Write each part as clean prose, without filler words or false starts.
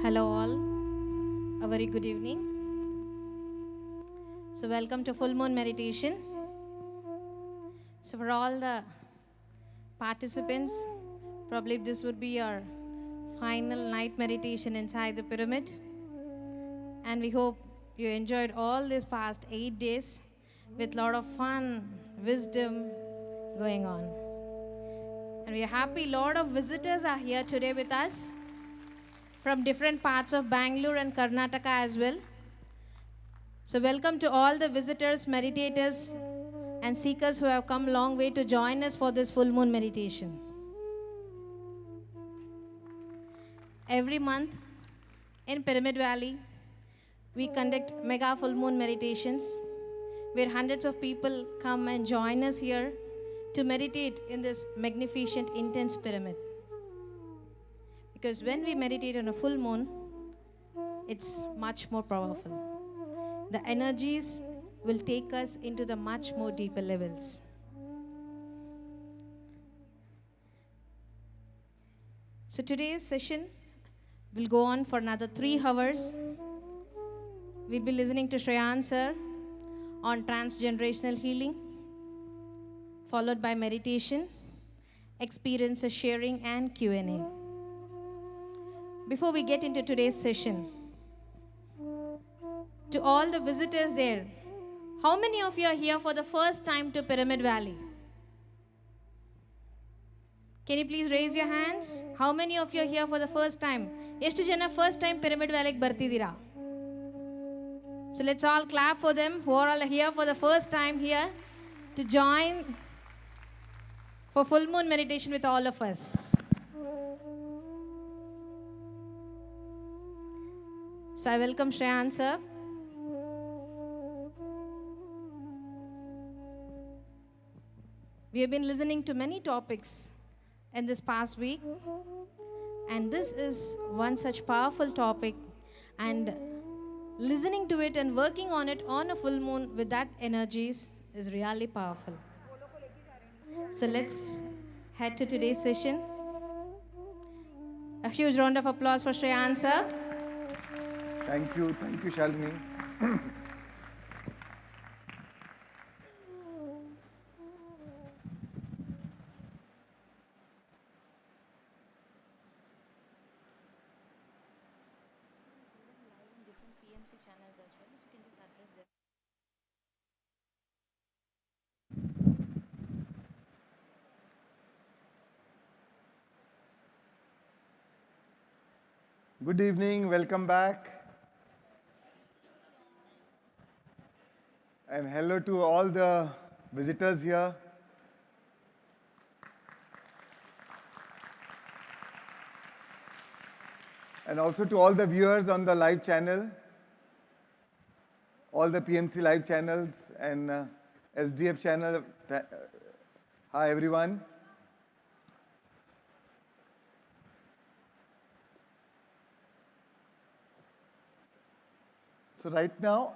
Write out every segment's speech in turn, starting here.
Hello all, a very good evening. So welcome to full moon meditation. So for all the participants, probably this would be your final night meditation inside the pyramid. And we hope you enjoyed all these past 8 days with a lot of fun, wisdom going on. And we are happy a lot of visitors are here today with us from different parts of Bengaluru and Karnataka as well. So welcome to all the visitors, meditators, and seekers who have come a long way to join us for this full moon meditation. Every month in Pyramid Valley, we conduct mega full moon meditations where hundreds of people come and join us here to meditate in this magnificent, intense pyramid. Because when we meditate on a full moon, it's much more powerful. The energies will take us into the much more deeper levels. So today's session will go on for another 3 hours. We'll be listening to Shreyan sir on transgenerational healing, followed by meditation, experiences sharing, and Q&A. Before we get into today's session, to all the visitors there, how many of you are here for the first time to Pyramid Valley? Can you please raise your hands? How many of you are here for the first time? ಎಷ್ಟು ಜನ first time Pyramid Valley ಬರ್ತಿದ್ದೀರಾ? So let's all clap for them who are all here for the first time here to join for full moon meditation with all of us. So I welcome Shreyan sir. We have been listening to many topics in this past week, and this is one such powerful topic, and listening to it and working on it on a full moon with that energies is really powerful. So let's head to today's session. A huge round of applause for Shreyan sir. Thank you, Shalini. Good evening, welcome back. And hello to all the visitors here. and also to all the viewers on the live channel, all the PMC live channels and SDF channel. Hi, everyone. So right now,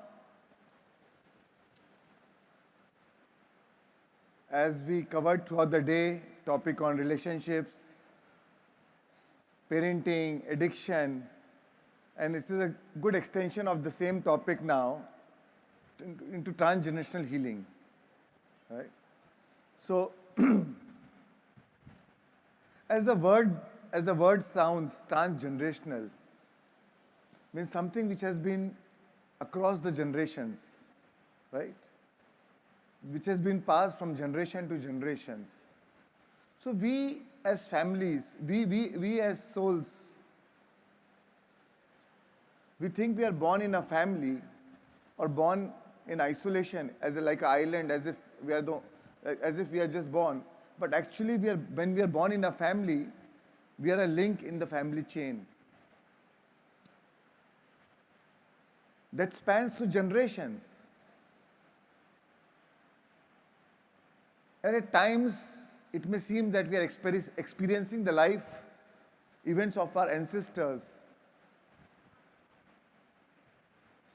as we covered throughout the day, topic on relationships, parenting, addiction, and it is a good extension of the same topic now into transgenerational healing, right? So, as the word sounds, transgenerational means something which has been across the generations, right? Which has been passed from generation to generations. So we as families, we as souls, we think we are born in a family or born in isolation as like an island, as if we are just born. But actually, when we are born in a family, we are a link in the family chain that spans through generations. And at times, it may seem that we are experiencing the life events of our ancestors.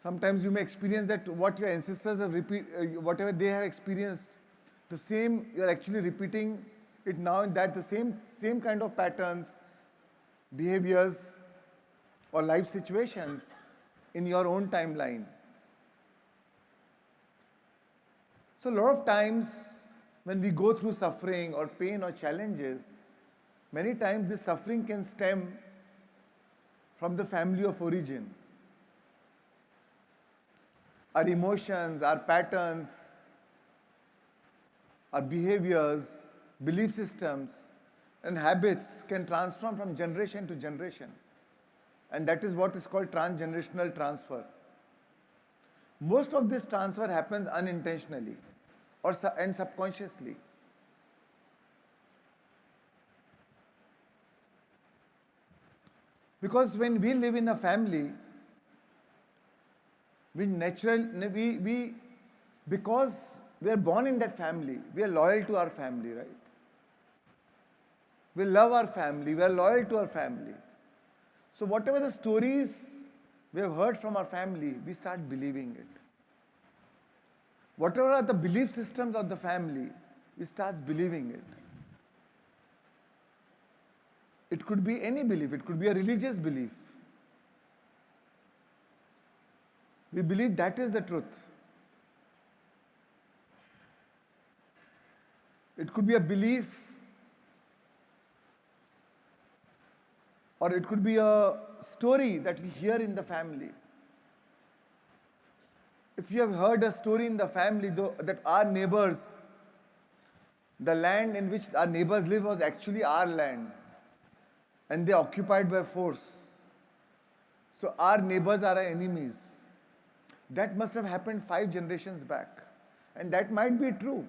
Sometimes you may experience that what your ancestors have whatever they have experienced, the same you are actually repeating it now, and that the same kind of patterns, behaviors, or life situations in your own timeline. So a lot of times when we go through suffering or pain or challenges, many times this suffering can stem from the family of origin. Our emotions, our patterns, our behaviors, belief systems, and habits can transform from generation to generation. And that is what is called transgenerational transfer. Most of this transfer happens unintentionally and subconsciously. Because when we live in a family, because we are born in that family, we are loyal to our family, right? We love our family, we are loyal to our family. So whatever the stories we have heard from our family, we start believing it. Whatever are the belief systems of the family, we start believing it. It could be any belief, it could be a religious belief. We believe that is the truth. It could be a belief, or it could be a story that we hear in the family. If you have heard a story in the family that our neighbors, the land in which our neighbors live was actually our land, and they occupied by force. So our neighbors are our enemies. That must have happened 5 generations back. And that might be true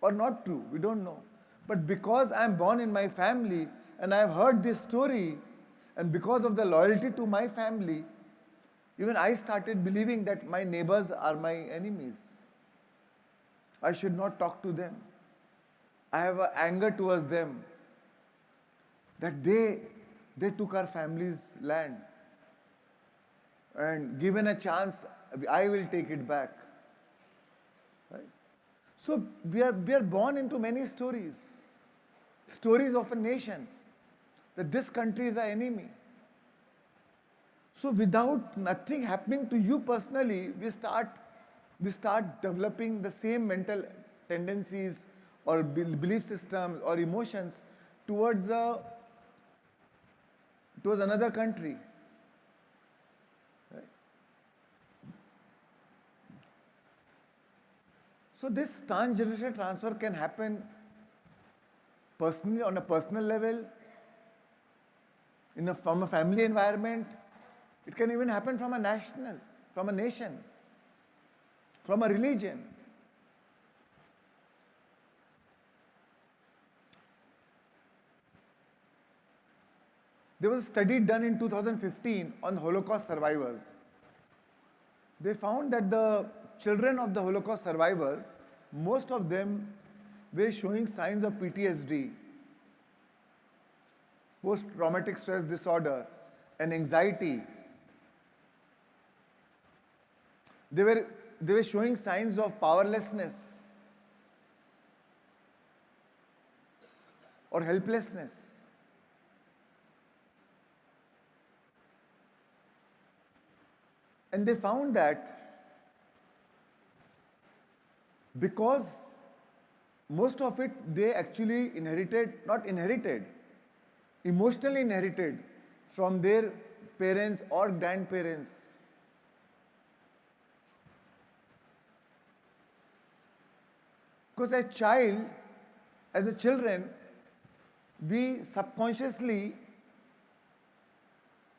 or not true, we don't know. But because I am born in my family and I have heard this story, and because of the loyalty to my family, even I started believing that my neighbors are my enemies. I should not talk to them. I have an anger towards them that they took our family's land. And given a chance, I will take it back. Right? So we are born into many stories. Stories of a nation. That this country is our enemy. So without nothing happening to you personally, we start developing the same mental tendencies or belief systems or emotions towards another country. Right? So this transgenerational transfer can happen personally, on a personal level, from a family environment. It can even happen from a nation, from a religion. There was a study done in 2015 on Holocaust survivors. They found that the children of the Holocaust survivors, most of them were showing signs of PTSD, post-traumatic stress disorder, and anxiety. They were showing signs of powerlessness or helplessness. And they found that because most of it they actually emotionally inherited from their parents or grandparents. Because as a children, we subconsciously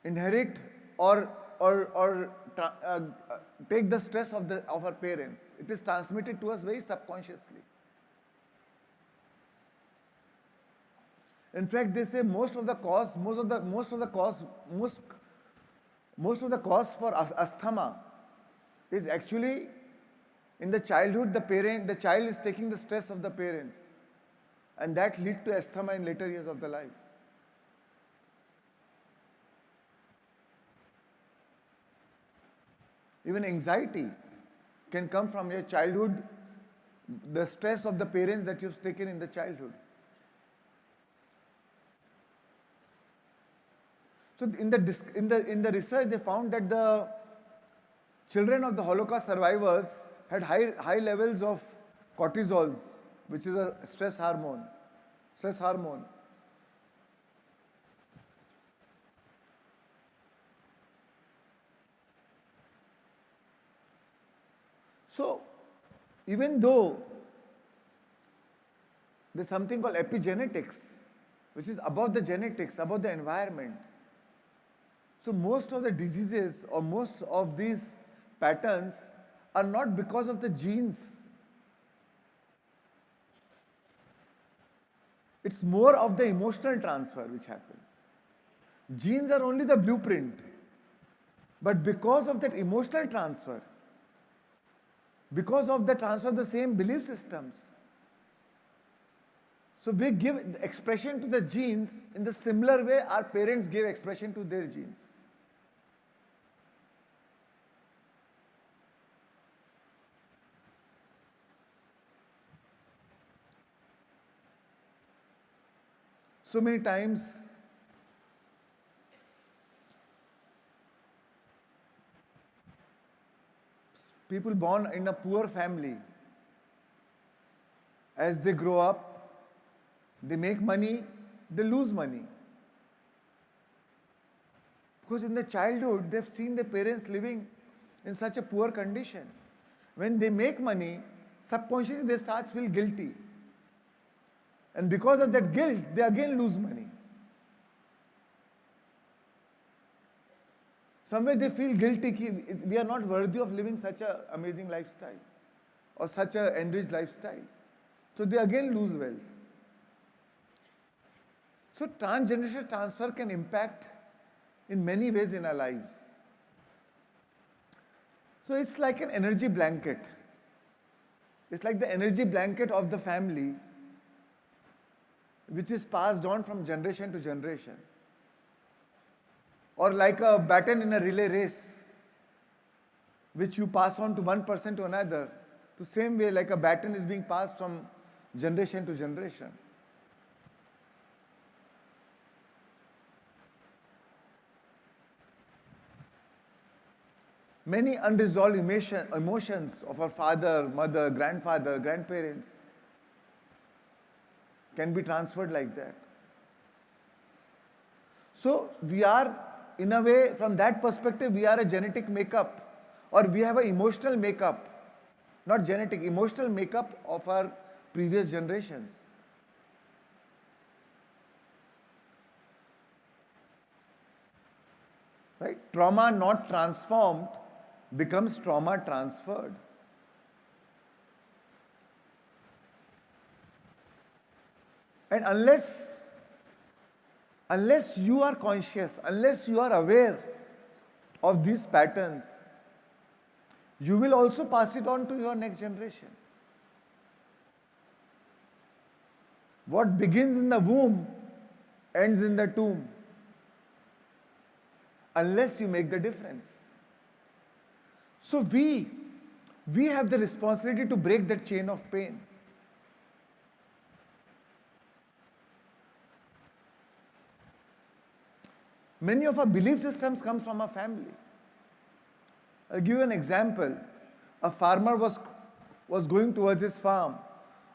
inherit or take the stress of our parents. It is transmitted to us very subconsciously. In fact, they say most of the cause for asthma is actually in the childhood. The child is taking the stress of the parents, and that leads to asthma in later years of the life. Even anxiety can come from your childhood, the stress of the parents that you've taken in the childhood. So in the research, they found that the children of the Holocaust survivors had high levels of cortisols, which is a stress hormone. So, even though there's something called epigenetics, which is about the genetics, about the environment. So most of the diseases or most of these patterns are not because of the genes. It's more of the emotional transfer which happens. Genes are only the blueprint. But because of that emotional transfer, because of the transfer of the same belief systems, so we give expression to the genes in the similar way our parents gave expression to their genes. So many times people born in a poor family, as they grow up, they make money, they lose money. Because in the childhood, they've seen their parents living in such a poor condition. When they make money, subconsciously they start to feel guilty. And because of that guilt, they again lose money. Somewhere they feel guilty that we are not worthy of living such an amazing lifestyle or such an enriched lifestyle. So they again lose wealth. So transgenerational transfer can impact in many ways in our lives. So it's like an energy blanket. It's like the energy blanket of the family, which is passed on from generation to generation. Or like a baton in a relay race, which you pass on to one person to another. The same way, like a baton is being passed from generation to generation. Many unresolved emotions of our father, mother, grandfather, grandparents can be transferred like that. So we are, in a way, from that perspective, we are a genetic makeup, or we have an emotional makeup, not genetic, emotional makeup of our previous generations. Right? Trauma not transformed becomes trauma transferred. And unless Unless you are conscious, unless you are aware of these patterns, you will also pass it on to your next generation. What begins in the womb ends in the tomb, unless you make the difference. So we have the responsibility to break that chain of pain. Many of our belief systems come from our family. I'll give you an example. A farmer was going towards his farm.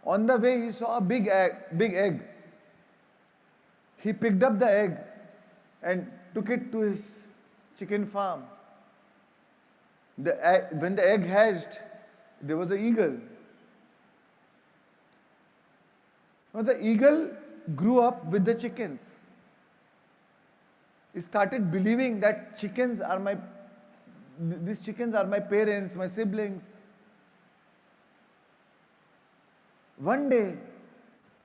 On the way, he saw a big egg. He picked up the egg and took it to his chicken farm. When the egg hatched, there was an eagle. Now the eagle grew up with the chickens. He started believing that these chickens are my parents, my siblings. One day,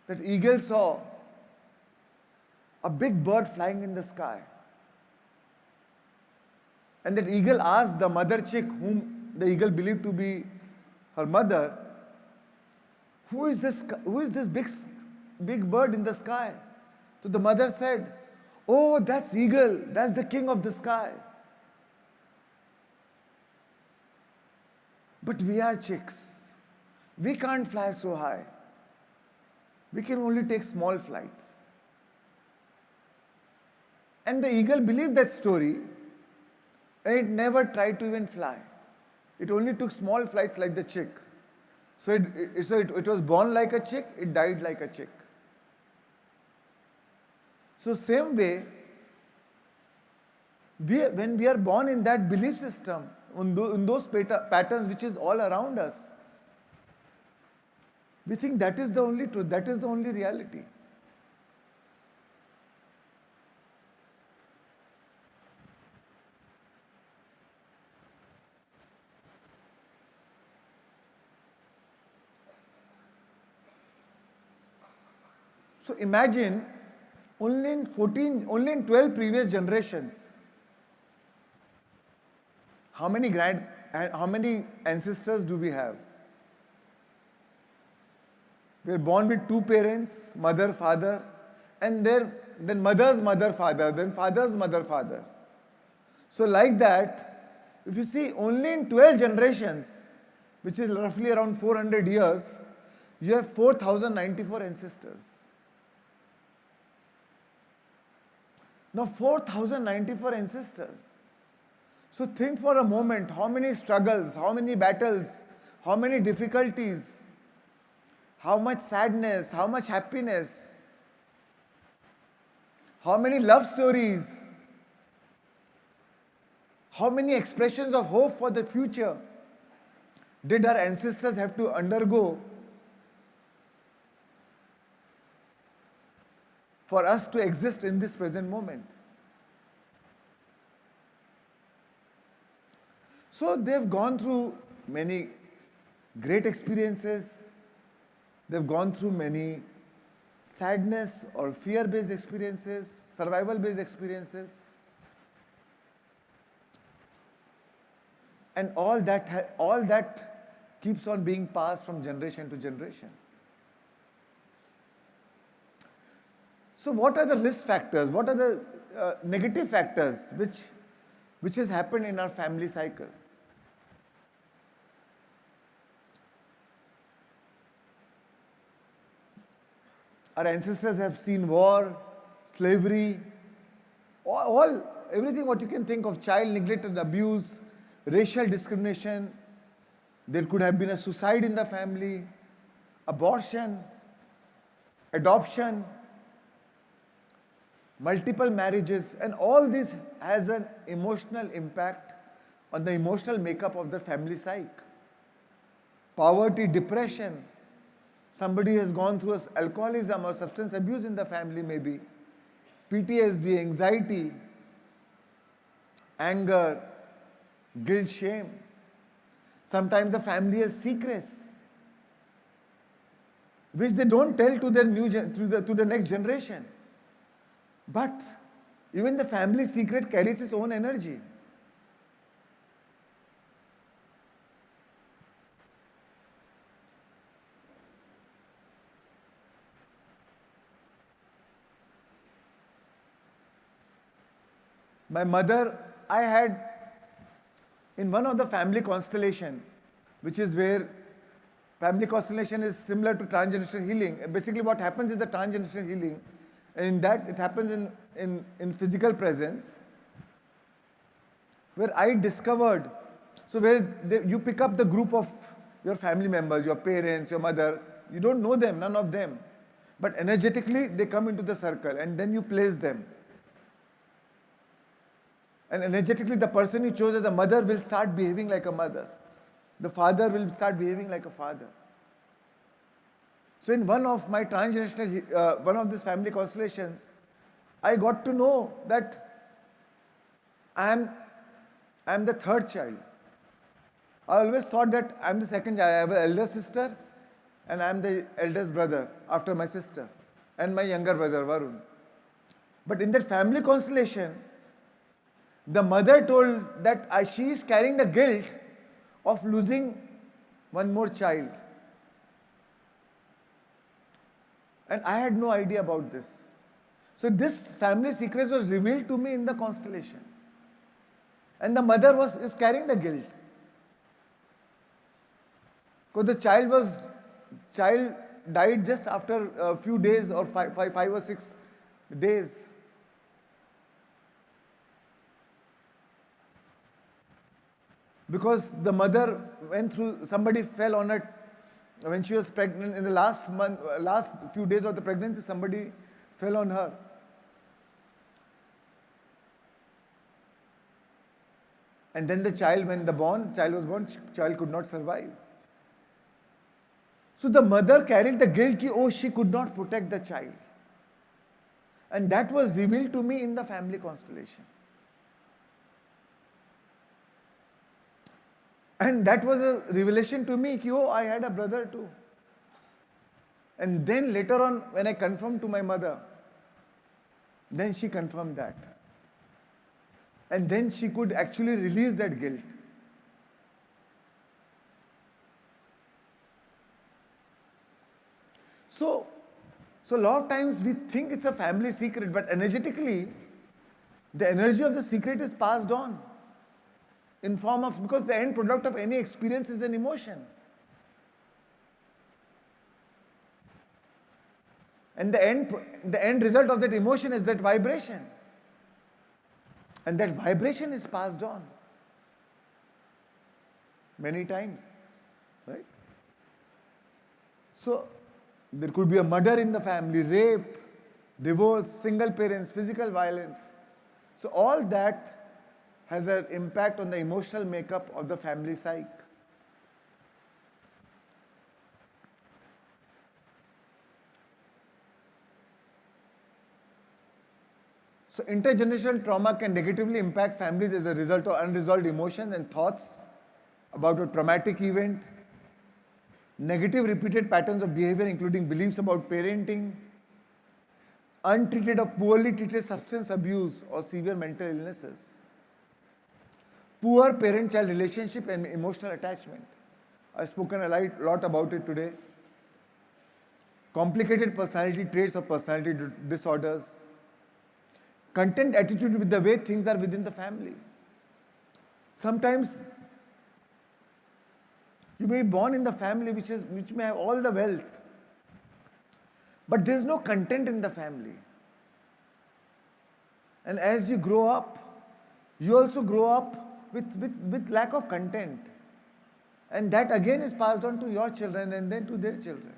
that eagle saw a big bird flying in the sky. And that eagle asked the mother chick, whom the eagle believed to be her mother, who is this big bird in the sky? So the mother said, oh, that's eagle, that's the king of the sky. But we are chicks. We can't fly so high. We can only take small flights. And the eagle believed that story, and it never tried to even fly. It only took small flights like the chick. So it was born like a chick, it died like a chick. So same way, when we are born in that belief system, in those patterns which is all around us, we think that is the only truth, that is the only reality. So imagine only in 12 previous generations, how many ancestors do we have? We are born with two parents, mother, father, and then mother's mother, father, then father's mother, father. So like that, if you see only in 12 generations, which is roughly around 400 years, you have 4,094 ancestors. Now 4,094 ancestors. So think for a moment how many struggles, how many battles, how many difficulties, how much sadness, how much happiness, how many love stories, how many expressions of hope for the future did our ancestors have to undergo for us to exist in this present moment. So they've gone through many great experiences, they've gone through many sadness or fear-based experiences, survival-based experiences, and all that keeps on being passed from generation to generation. So what are the risk factors? What are the negative factors which has happened in our family cycle? Our ancestors have seen war, slavery, everything what you can think of, child neglect and abuse, racial discrimination. There could have been a suicide in the family, abortion, adoption, multiple marriages, and all this has an emotional impact on the emotional makeup of the family psyche. Poverty, depression, somebody has gone through alcoholism or substance abuse in the family maybe, PTSD, anxiety, anger, guilt, shame. Sometimes the family has secrets which they don't tell to their to the next generation. But even the family secret carries its own energy. My mother, I had in one of the family constellation, which is where family constellation is similar to transgenerational healing. Basically, what happens is the transgenerational healing, and in that it happens in physical presence, where I discovered, so where you pick up the group of your family members, your parents, your mother, you don't know them, none of them, but energetically they come into the circle and then you place them. And energetically, the person you chose as a mother will start behaving like a mother. The father will start behaving like a father. So in one of my transgenerational, one of these family constellations, I got to know that I am the third child. I always thought that I am the second child. I have an elder sister and I am the eldest brother after my sister and my younger brother Varun. But in that family constellation, the mother told that she is carrying the guilt of losing one more child. And I had no idea about this. So this family secret was revealed to me in the constellation. And the mother is carrying the guilt. Because the child died just after a few days or five or 6 days. Because the mother went through, somebody fell on her when she was pregnant. In the last few days of the pregnancy, somebody fell on her. And then the child, when the child was born, child could not survive. So the mother carried the guilt that she could not protect the child. And that was revealed to me in the family constellation. And that was a revelation to me that, I had a brother too. And then later on, when I confirmed to my mother, then she confirmed that. And then she could actually release that guilt. So a lot of times we think it's a family secret, but energetically, the energy of the secret is passed on. In form of, because the end product of any experience is an emotion. And the end result of that emotion is that vibration. And that vibration is passed on many times, right? So there could be a murder in the family, rape, divorce, single parents, physical violence. So all that has an impact on the emotional makeup of the family psyche. So intergenerational trauma can negatively impact families as a result of unresolved emotions and thoughts about a traumatic event, negative repeated patterns of behavior including beliefs about parenting, untreated or poorly treated substance abuse or severe mental illnesses, poor parent-child relationship and emotional attachment. I've spoken a lot about it today. Complicated personality traits or personality disorders, content attitude with the way things are within the family. Sometimes you may be born in the family which may have all the wealth, but there's no content in the family. And as you grow up, you also grow up with lack of content. And that again is passed on to your children and then to their children.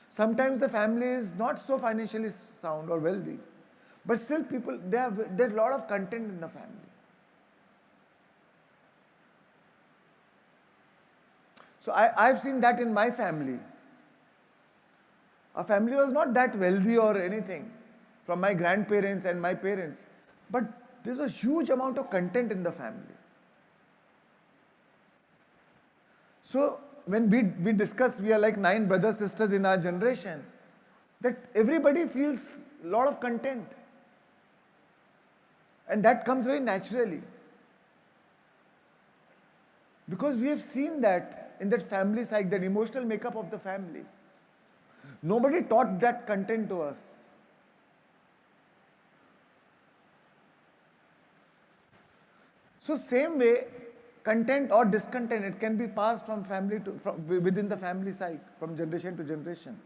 Sometimes the family is not so financially sound or wealthy, but still there's a lot of content in the family. So I've seen that in my family. Our family was not that wealthy or anything from my grandparents and my parents, but there's a huge amount of content in the family. So when we discuss, we are like 9 brothers, sisters in our generation, that everybody feels a lot of content. And that comes very naturally. Because we have seen that in that family cycle, that emotional makeup of the family. Nobody taught that content to us. So same way, content or discontent, it can be passed from family to within the family cycle, from generation to generation.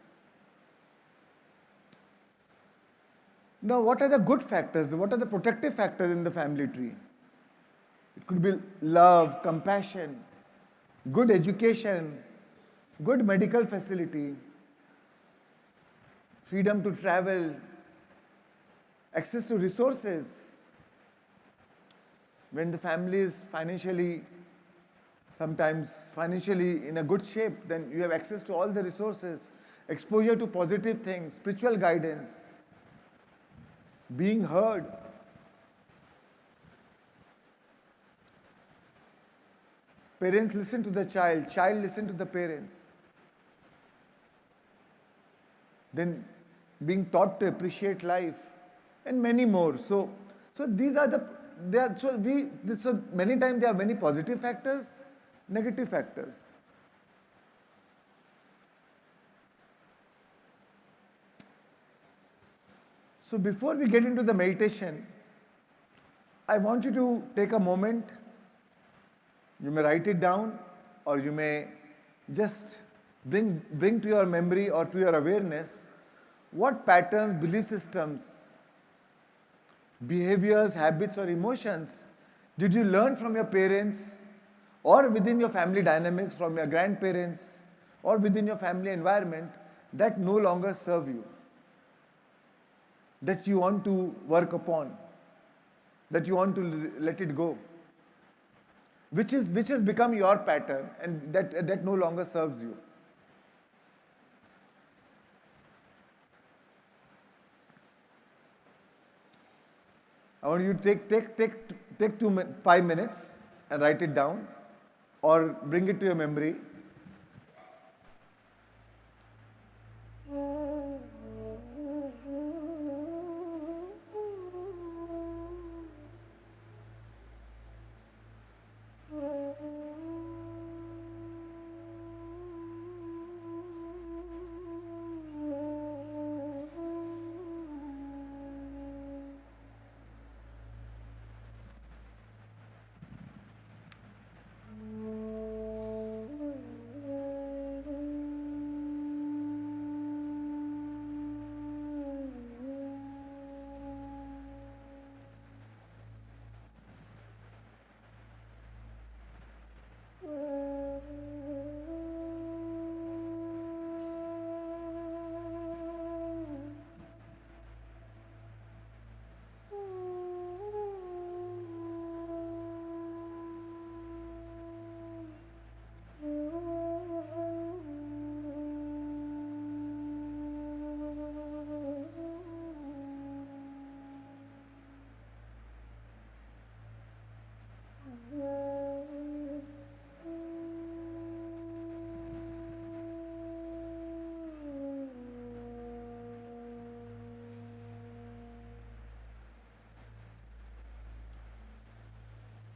Now, what are the good factors? What are the protective factors in the family tree? It could be love, compassion, good education, good medical facility, freedom to travel, access to resources. When the family is sometimes financially in a good shape, then you have access to all the resources, exposure to positive things, spiritual guidance, being heard. Parents listen to the child listen to the parents. Then being taught to appreciate life, and many more. So these are so many times there are many positive factors, negative factors. So before we get into the meditation, I want you to take a moment. You may write it down, or you may just bring to your memory or to your awareness what patterns, belief systems, behaviors, habits, or emotions did you learn from your parents or within your family dynamics, from your grandparents or within your family environment, that no longer serve you, that you want to work upon, that you want to let it go, which has become your pattern and that no longer serves you. I want you to take 5 minutes and write it down or bring it to your memory.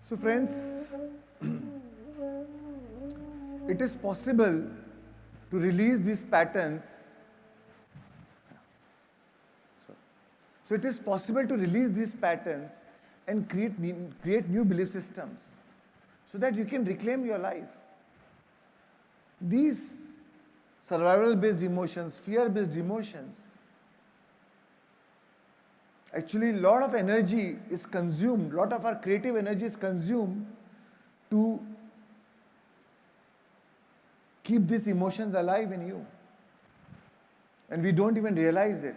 So friends, it is possible to release these patterns. So it is possible to release these patterns and create new belief systems so that you can reclaim your life. These survival-based emotions, fear-based emotions, actually, a lot of energy is consumed, a lot of our creative energy is consumed to keep these emotions alive in you. And we don't even realize it.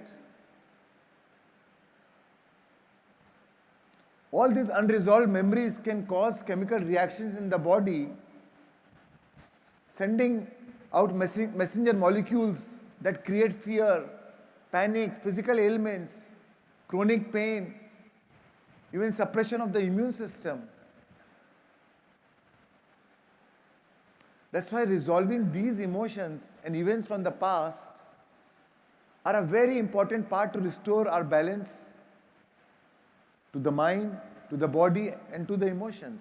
All these unresolved memories can cause chemical reactions in the body, sending out messenger molecules that create fear, panic, physical ailments, chronic pain, even suppression of the immune system. That's why resolving these emotions and events from the past are a very important part to restore our balance, to the mind, to the body, and to the emotions.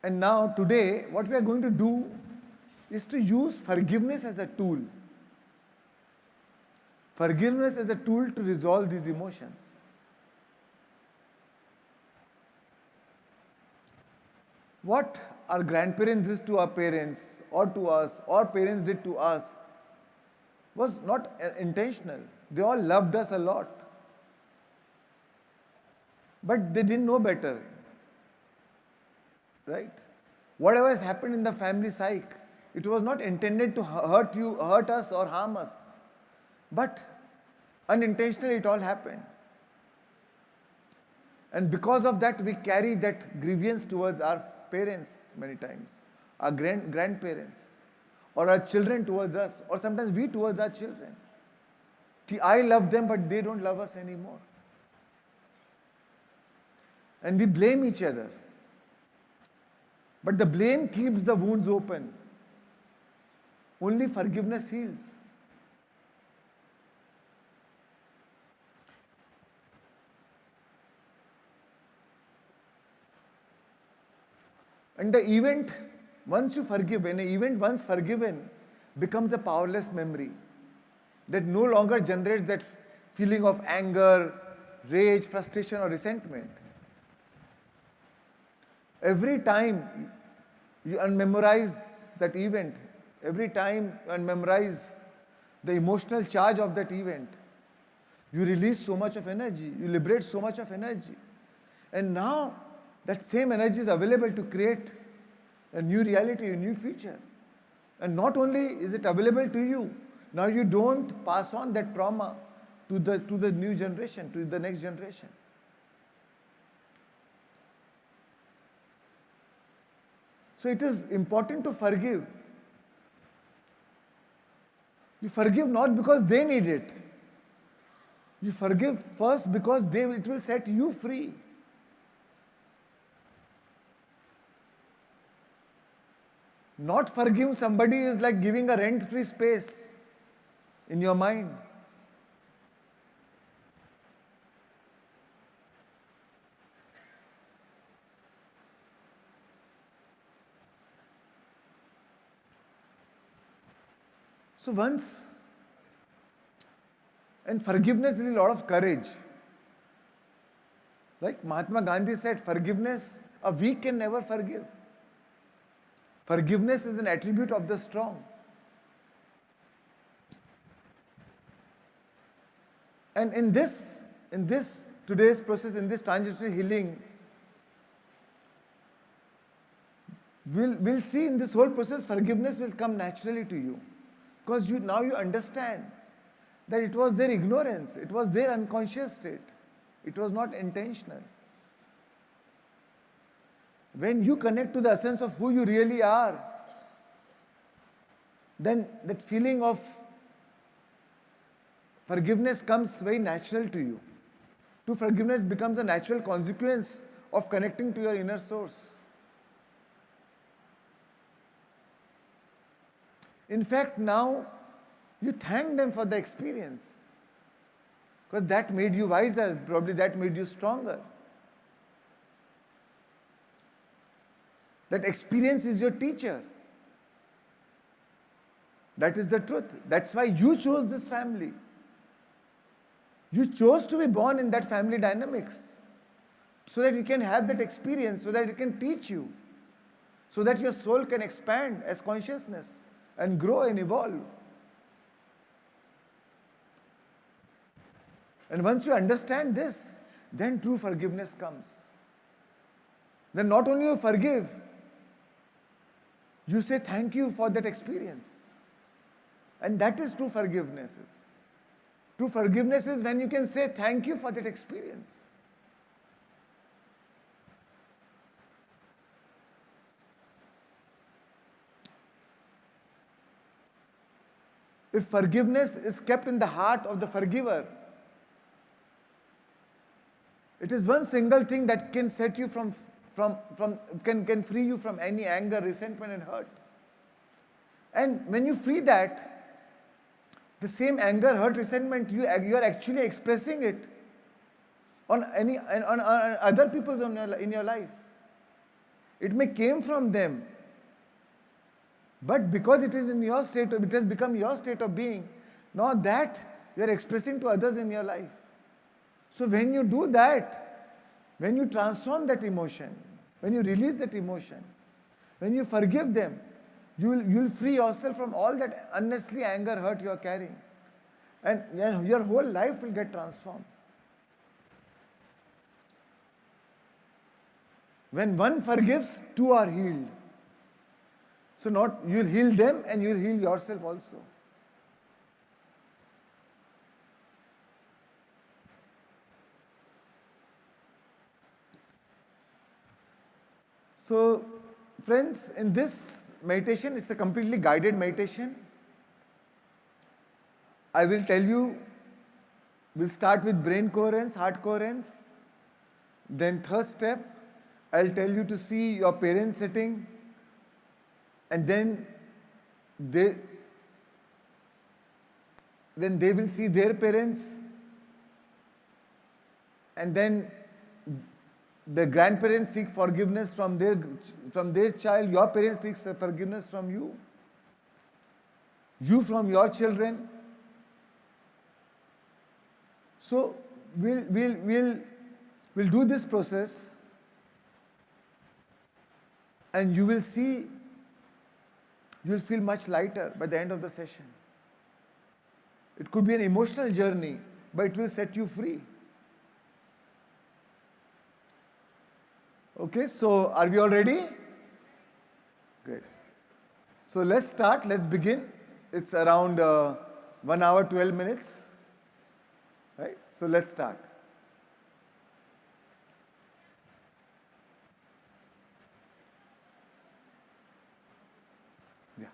And now, today, what we are going to do is to use forgiveness as a tool. Forgiveness as a tool to resolve these emotions. What our grandparents did to our parents, or to us, or parents did to us, was not intentional. They all loved us a lot. But they didn't know better. Right? Whatever has happened in the family psyche, it was not intended to hurt us or harm us. But unintentionally it all happened. And because of that, we carry that grievance towards our parents many times, our grandparents, or our children towards us, or sometimes we towards our children. I love them, but they don't love us anymore. And we blame each other. But the blame keeps the wounds open. Only forgiveness heals. And the event, once you forgive, an event once forgiven becomes a powerless memory that no longer generates that feeling of anger, rage, frustration, or resentment. Every time you unmemorize that event, every time you unmemorize the emotional charge of that event, you release so much of energy, you liberate so much of energy. And now that same energy is available to create a new reality, a new future. And not only is it available to you, now you don't pass on that trauma to the new generation, to the next generation. So it is important to forgive. You forgive not because they need it. You forgive first because it will set you free. Not forgiving somebody is like giving a rent-free space in your mind. So and forgiveness is a lot of courage. Like Mahatma Gandhi said, forgiveness, a weak can never forgive. Forgiveness is an attribute of the strong. And in this today's process, in this transitory healing, we'll see in this whole process, forgiveness will come naturally to you. Because now you understand that it was their ignorance, it was their unconscious state, it was not intentional. When you connect to the essence of who you really are, then that feeling of forgiveness comes very natural to you. True forgiveness becomes a natural consequence of connecting to your inner source. In fact, now you thank them for the experience, because that made you wiser, probably that made you stronger. That experience is your teacher. That is the truth. That's why you chose this family. You chose to be born in that family dynamics, so that you can have that experience, so that it can teach you, so that your soul can expand as consciousness and grow and evolve. And once you understand this, then true forgiveness comes. Then not only you forgive, you say thank you for that experience. And that is true forgiveness. True forgiveness is when you can say thank you for that experience. If forgiveness is kept in the heart of the forgiver, it is one single thing that can set you can free you from any anger, resentment, and hurt. And when you free that, the same anger, hurt, resentment, you are actually expressing it on other people's in your life. It may came from them, but because it is in your state, it has become your state of being. Now that you are expressing to others in your life. So when you do that, when you transform that emotion, when you release that emotion, when you forgive them, you'll free yourself from all that unnecessary anger, hurt you are carrying. And your whole life will get transformed. When one forgives, two are healed. So not you'll heal them and you'll heal yourself also. So friends, in this meditation, it's a completely guided meditation. I will tell you, we'll start with brain coherence, heart coherence. Then third step, I'll tell you to see your parents sitting, and then they will see their parents, and then the grandparents seek forgiveness from their child, your parents seek forgiveness from you from your children. So we'll do this process, and you will see, you'll feel much lighter by the end of the session. It could be an emotional journey, but it will set you free. Okay, so are we all ready? Great. So let's start, let's begin. It's around 1 hour, 12 minutes. Right? So let's start. Yeah.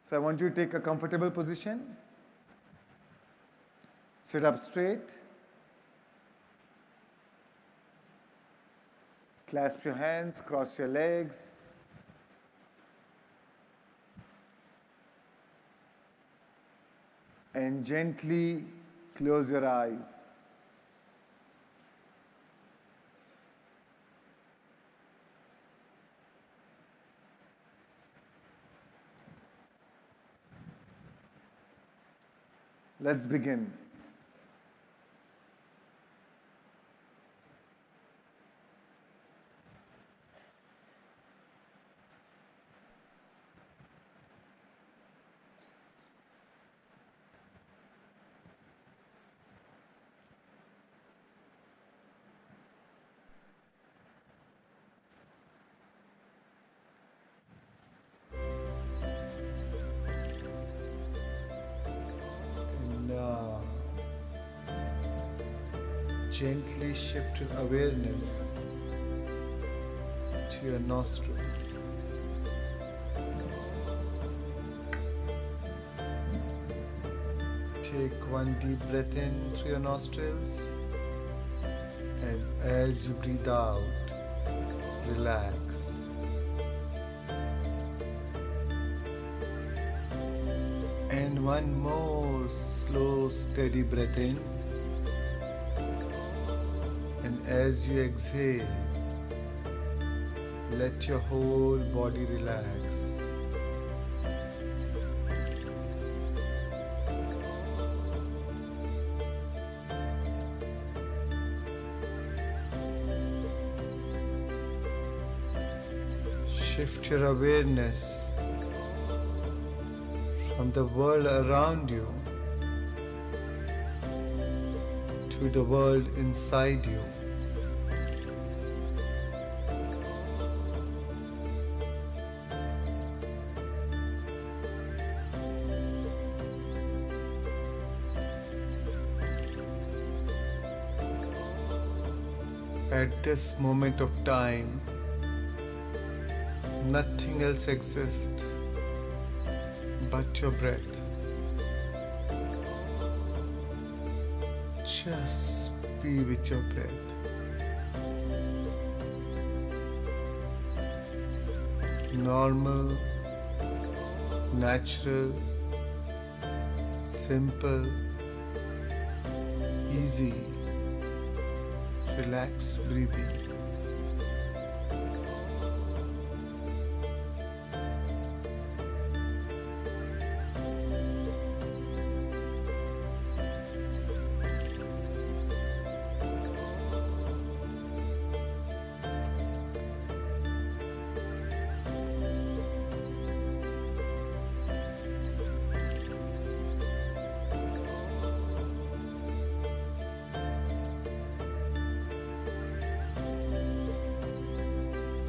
So I want you to take a comfortable position. Sit up straight. Clasp your hands, cross your legs. And gently close your eyes. Let's begin. Gently shift your awareness to your nostrils. Take one deep breath in through your nostrils, and as you breathe out, relax. And one more slow, steady breath in. And as you exhale, let your whole body relax. Shift your awareness from the world around you to the world inside you. At this moment of time, nothing else exists but your breath. Just be with your breath. Normal, natural, simple, easy, relaxed breathing.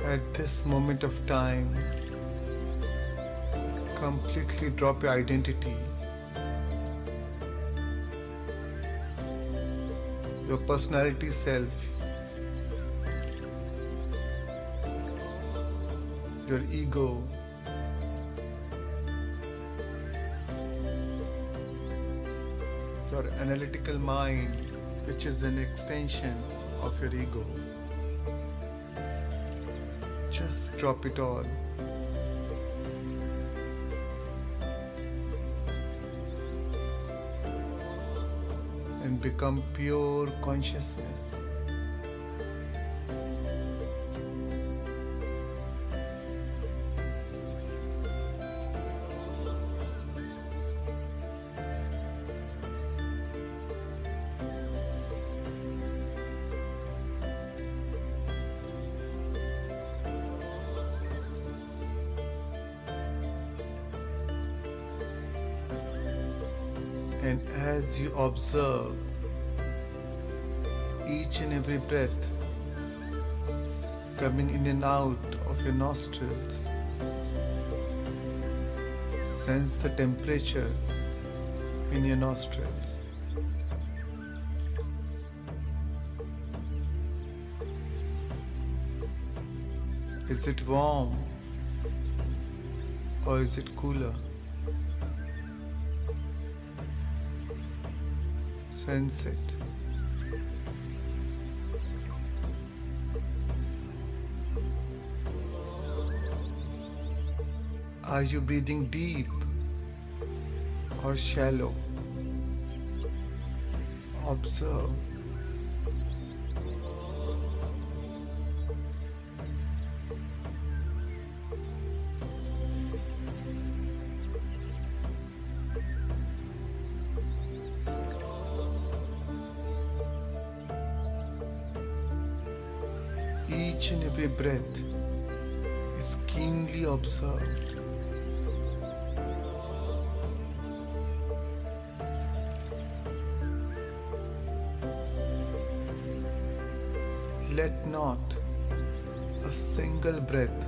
At this moment of time, completely drop your identity, your personality self, your ego, your analytical mind, which is an extension of your ego. Just drop it all. And become pure consciousness. And as you observe each and every breath coming in and out of your nostrils, sense the temperature in your nostrils. Is it warm or is it cooler? Sense it. Are you breathing deep or shallow? Observe. Each and every breath is keenly observed. Let not a single breath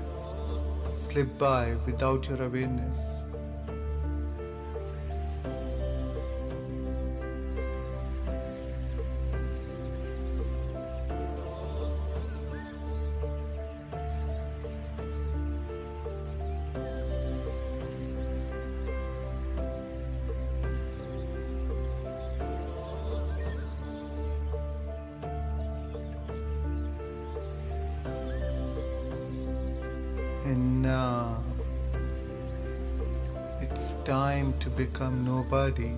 slip by without your awareness. And now it's time to become nobody,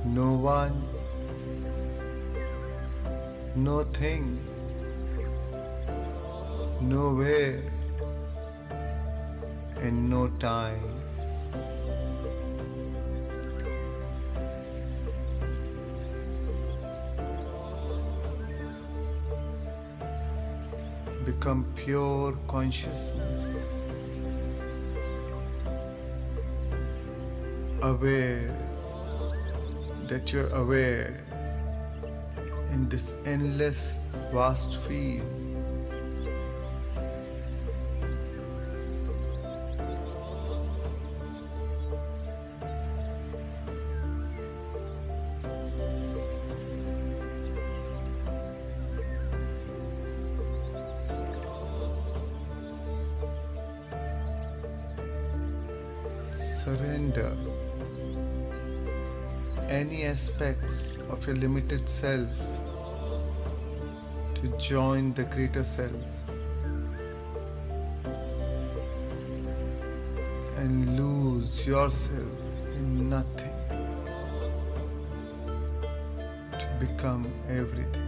no one, no thing, nowhere, and no time. Become pure consciousness, aware that you're aware in this endless vast field. surrender any aspects of your limited self to join the greater self and lose yourself in nothing to become everything.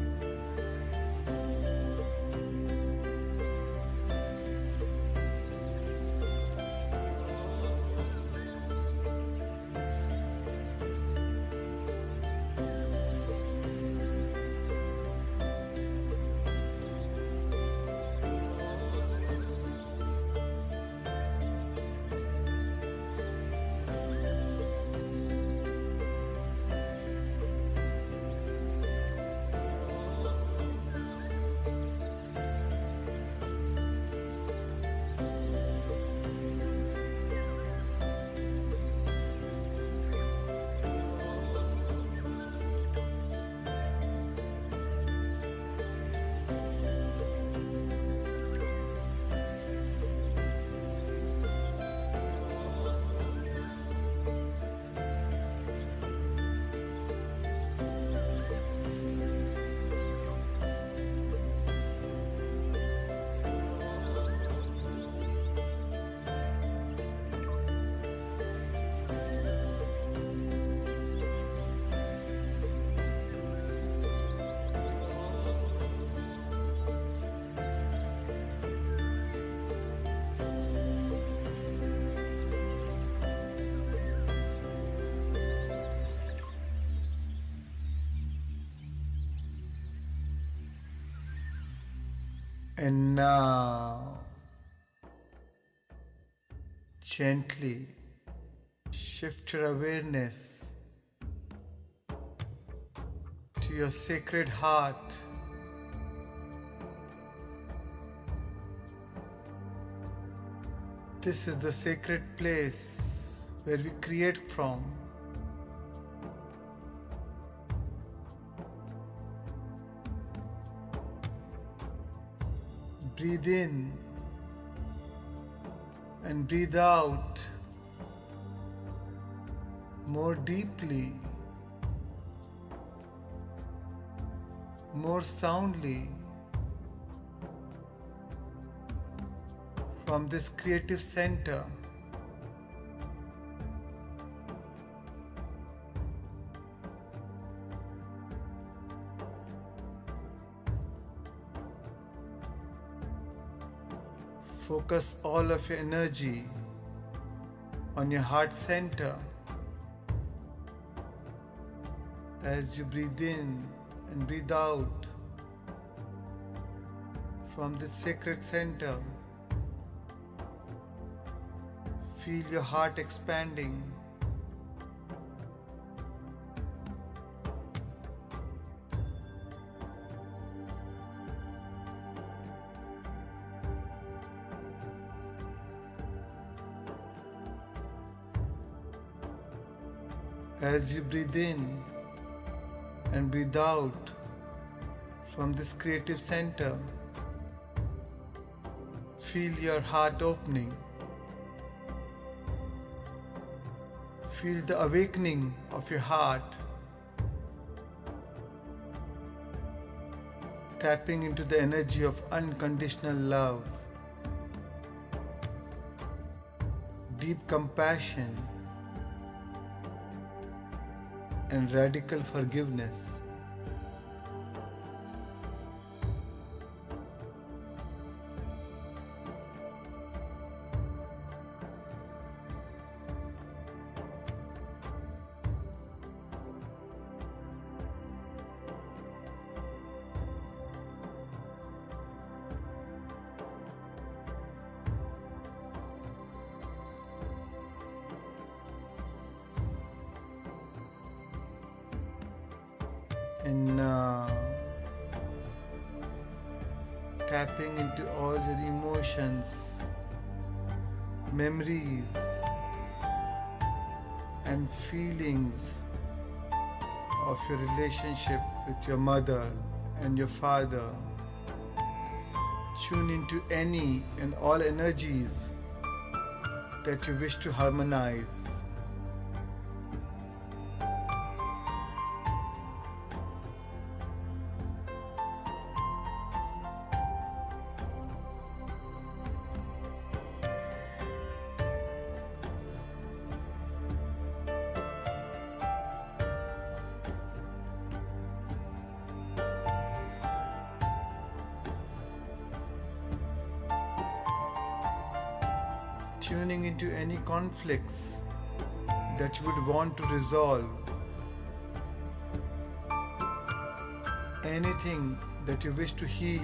And now, gently shift your awareness to your sacred heart. This is the sacred place where we create from. Breathe in and breathe out more deeply, more soundly from this creative center. Focus all of your energy on your heart center. As you breathe in and breathe out from this sacred center, feel your heart expanding. As you breathe in and breathe out from this creative center, feel your heart opening. Feel the awakening of your heart, tapping into the energy of unconditional love, deep compassion, and radical forgiveness. And now, tapping into all your emotions, memories, and feelings of your relationship with your mother and your father. Tune into any and all energies that you wish to harmonize. tuning into any conflicts that you would want to resolve, anything that you wish to heal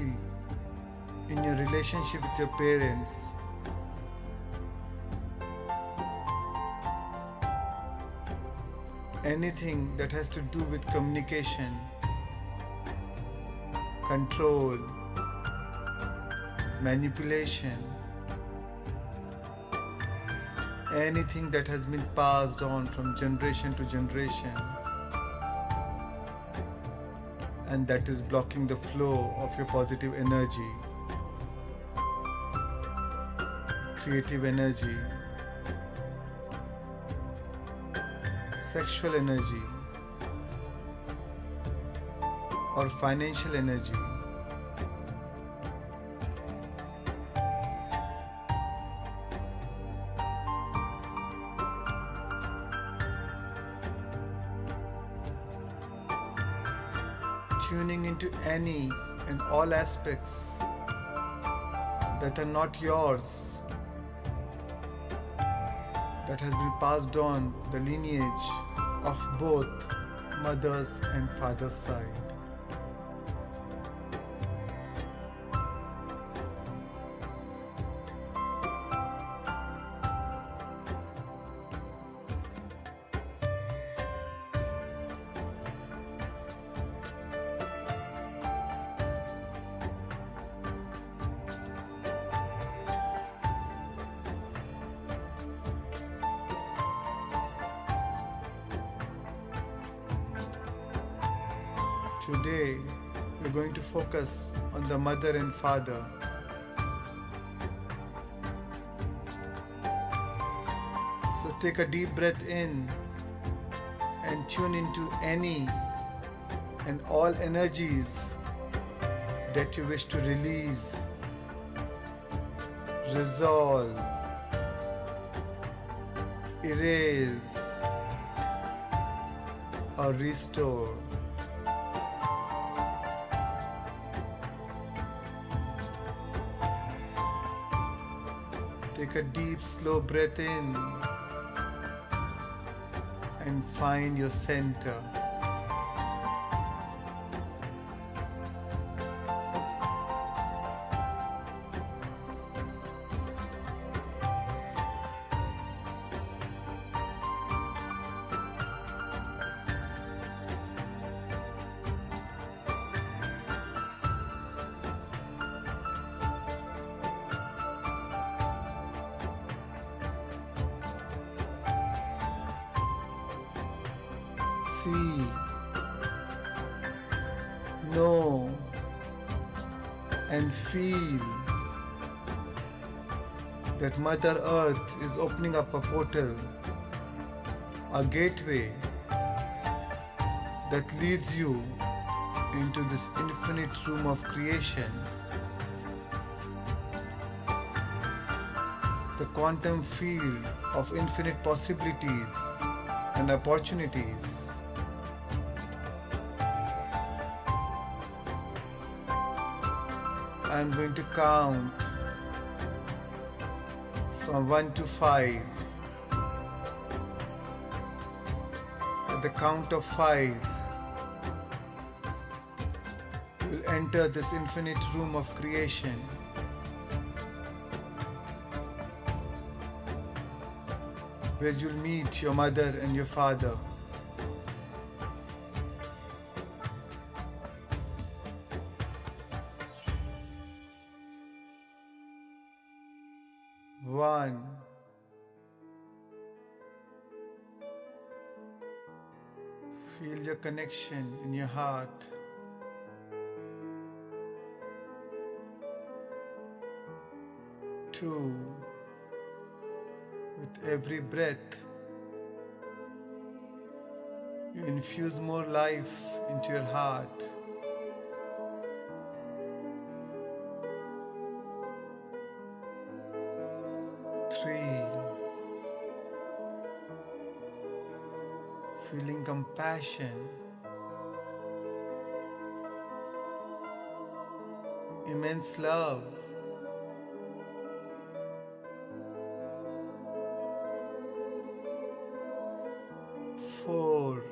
in your relationship with your parents, anything that has to do with communication, control, manipulation, anything that has been passed on from generation to generation and that is blocking the flow of your positive energy, creative energy, sexual energy, or financial energy. Tuning into any and all aspects that are not yours, that has been passed on the lineage of both mother's and father's side. Today, we're going to focus on the mother and father. So take a deep breath in and tune into any and all energies that you wish to release, resolve, erase, or restore. Take a deep, slow breath in and find your center. See, know, and feel that Mother Earth is opening up a portal, a gateway that leads you into this infinite room of creation, the quantum field of infinite possibilities and opportunities. I'm going to count from 1 to 5. At the count of 5, you'll enter this infinite room of creation. Where you'll meet your mother and your father. One. Feel your connection in your heart. 2. With every breath, you infuse more life into your heart. 3. Feeling compassion, immense love. 4.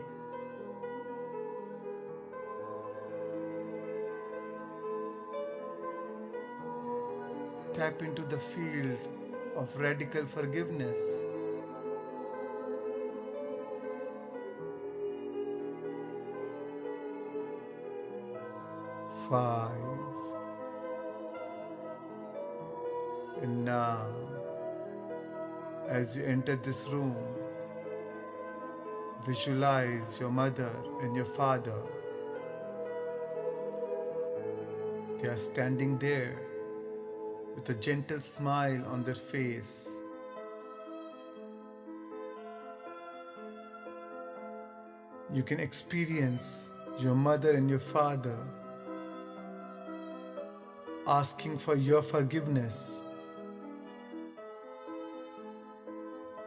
Tap into the field of radical forgiveness. 5. And now, as you enter this room, visualize your mother and your father. They are standing there with a gentle smile on their face. You can experience your mother and your father asking for your forgiveness,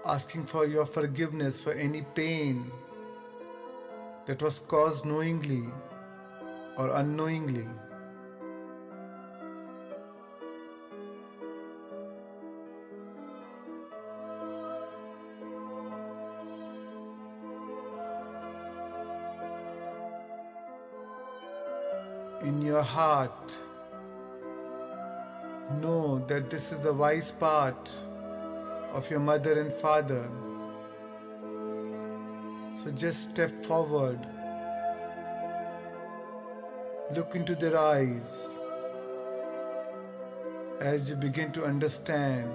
asking for your forgiveness for any pain that was caused knowingly or unknowingly. In your heart, know that this is the wise part of your mother and father. So just step forward, look into their eyes as you begin to understand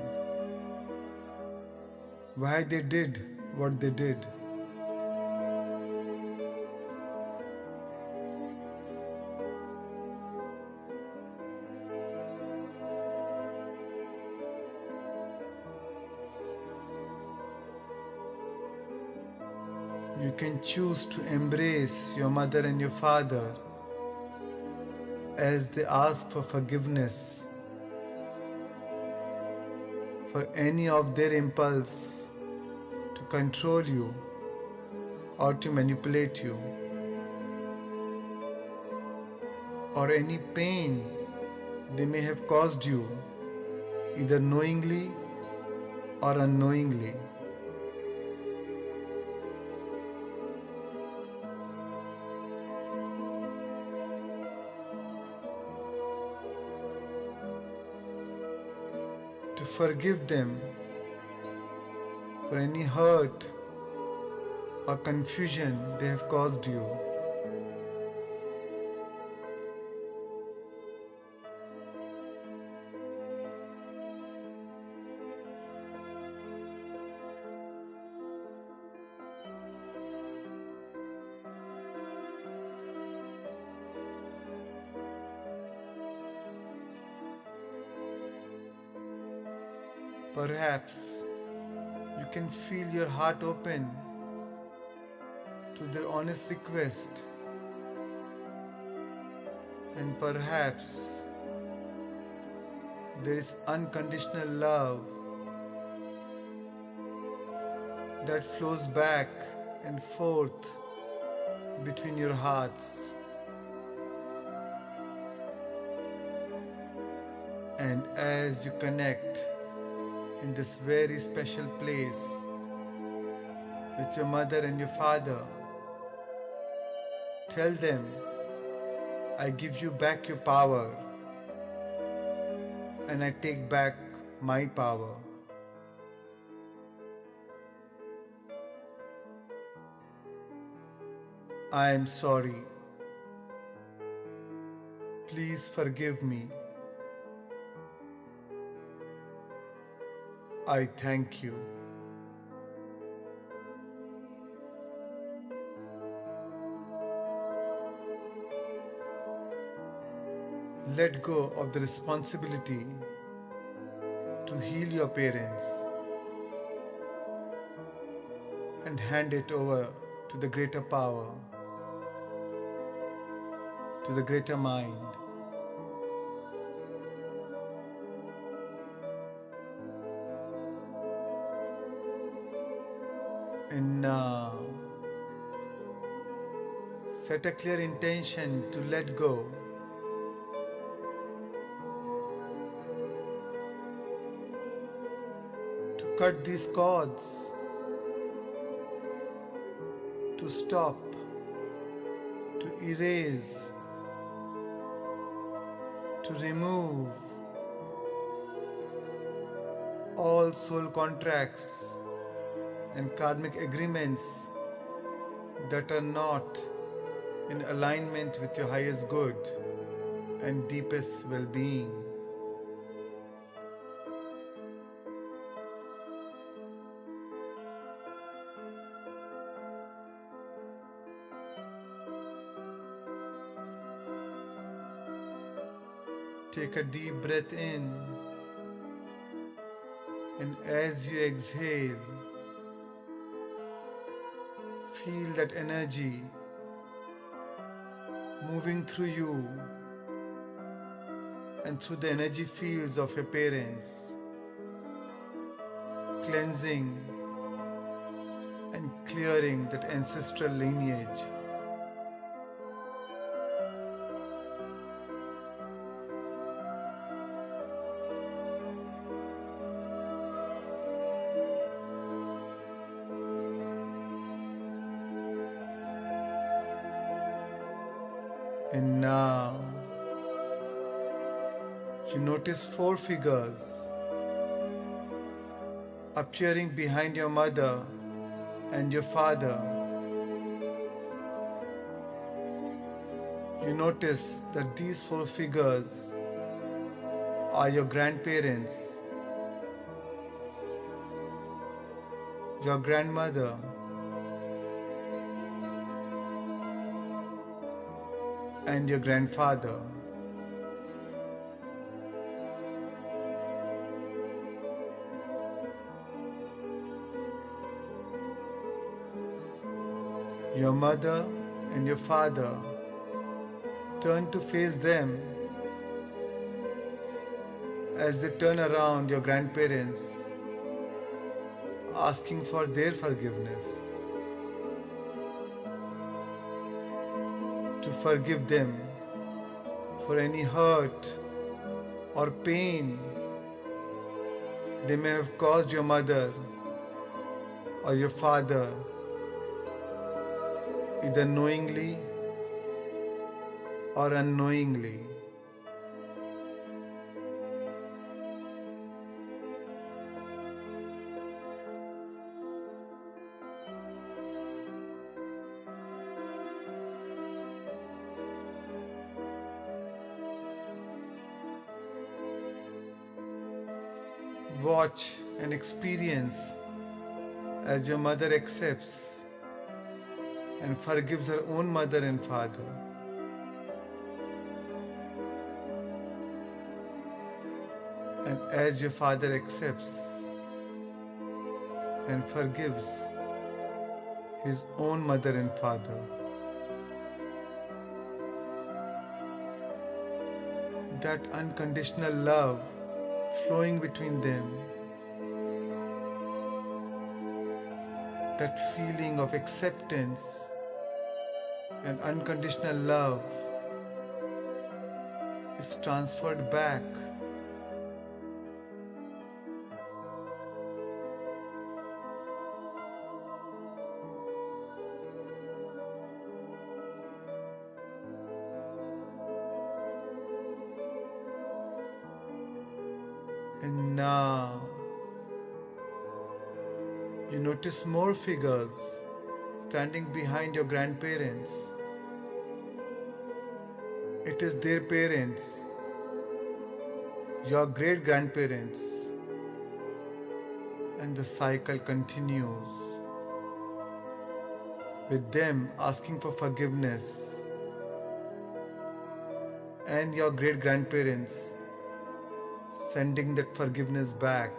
why they did what they did. You can choose to embrace your mother and your father as they ask for forgiveness for any of their impulse to control you or to manipulate you, or any pain they may have caused you, either knowingly or unknowingly. To forgive them for any hurt or confusion they have caused you. Perhaps you can feel your heart open to their honest request, and perhaps there is unconditional love that flows back and forth between your hearts. And as you connect in this very special place with your mother and your father, tell them, I give you back your power and I take back my power. I am sorry. Please forgive me. I thank you. Let go of the responsibility to heal your parents and hand it over to the greater power, to the greater mind. And now, set a clear intention to let go. To cut these cords to stop, to erase, to remove all soul contracts and karmic agreements that are not in alignment with your highest good and deepest well-being. Take a deep breath in, and as you exhale, feel that energy moving through you and through the energy fields of your parents, cleansing and clearing that ancestral lineage. And now you notice 4 figures appearing behind your mother and your father. You notice that these 4 figures are your grandparents, your grandmother, and your grandfather. Your mother and your father turn to face them as they turn around your grandparents, asking for their forgiveness. To forgive them for any hurt or pain they may have caused your mother or your father, either knowingly or unknowingly. Watch and experience as your mother accepts and forgives her own mother and father. And as your father accepts and forgives his own mother and father. That unconditional love flowing between them, that feeling of acceptance and unconditional love is transferred back and now you notice more figures standing behind your grandparents. It is their parents, your great grandparents, and the cycle continues with them asking for forgiveness and your great grandparents sending that forgiveness back,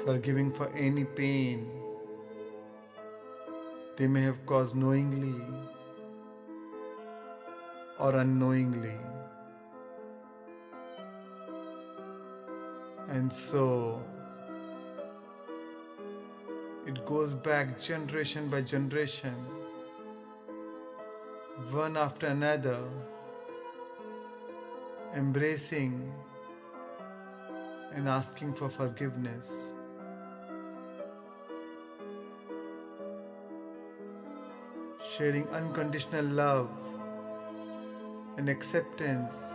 forgiving for any pain they may have caused knowingly or unknowingly. And so it goes back generation by generation, one after another, embracing and asking for forgiveness. sharing unconditional love and acceptance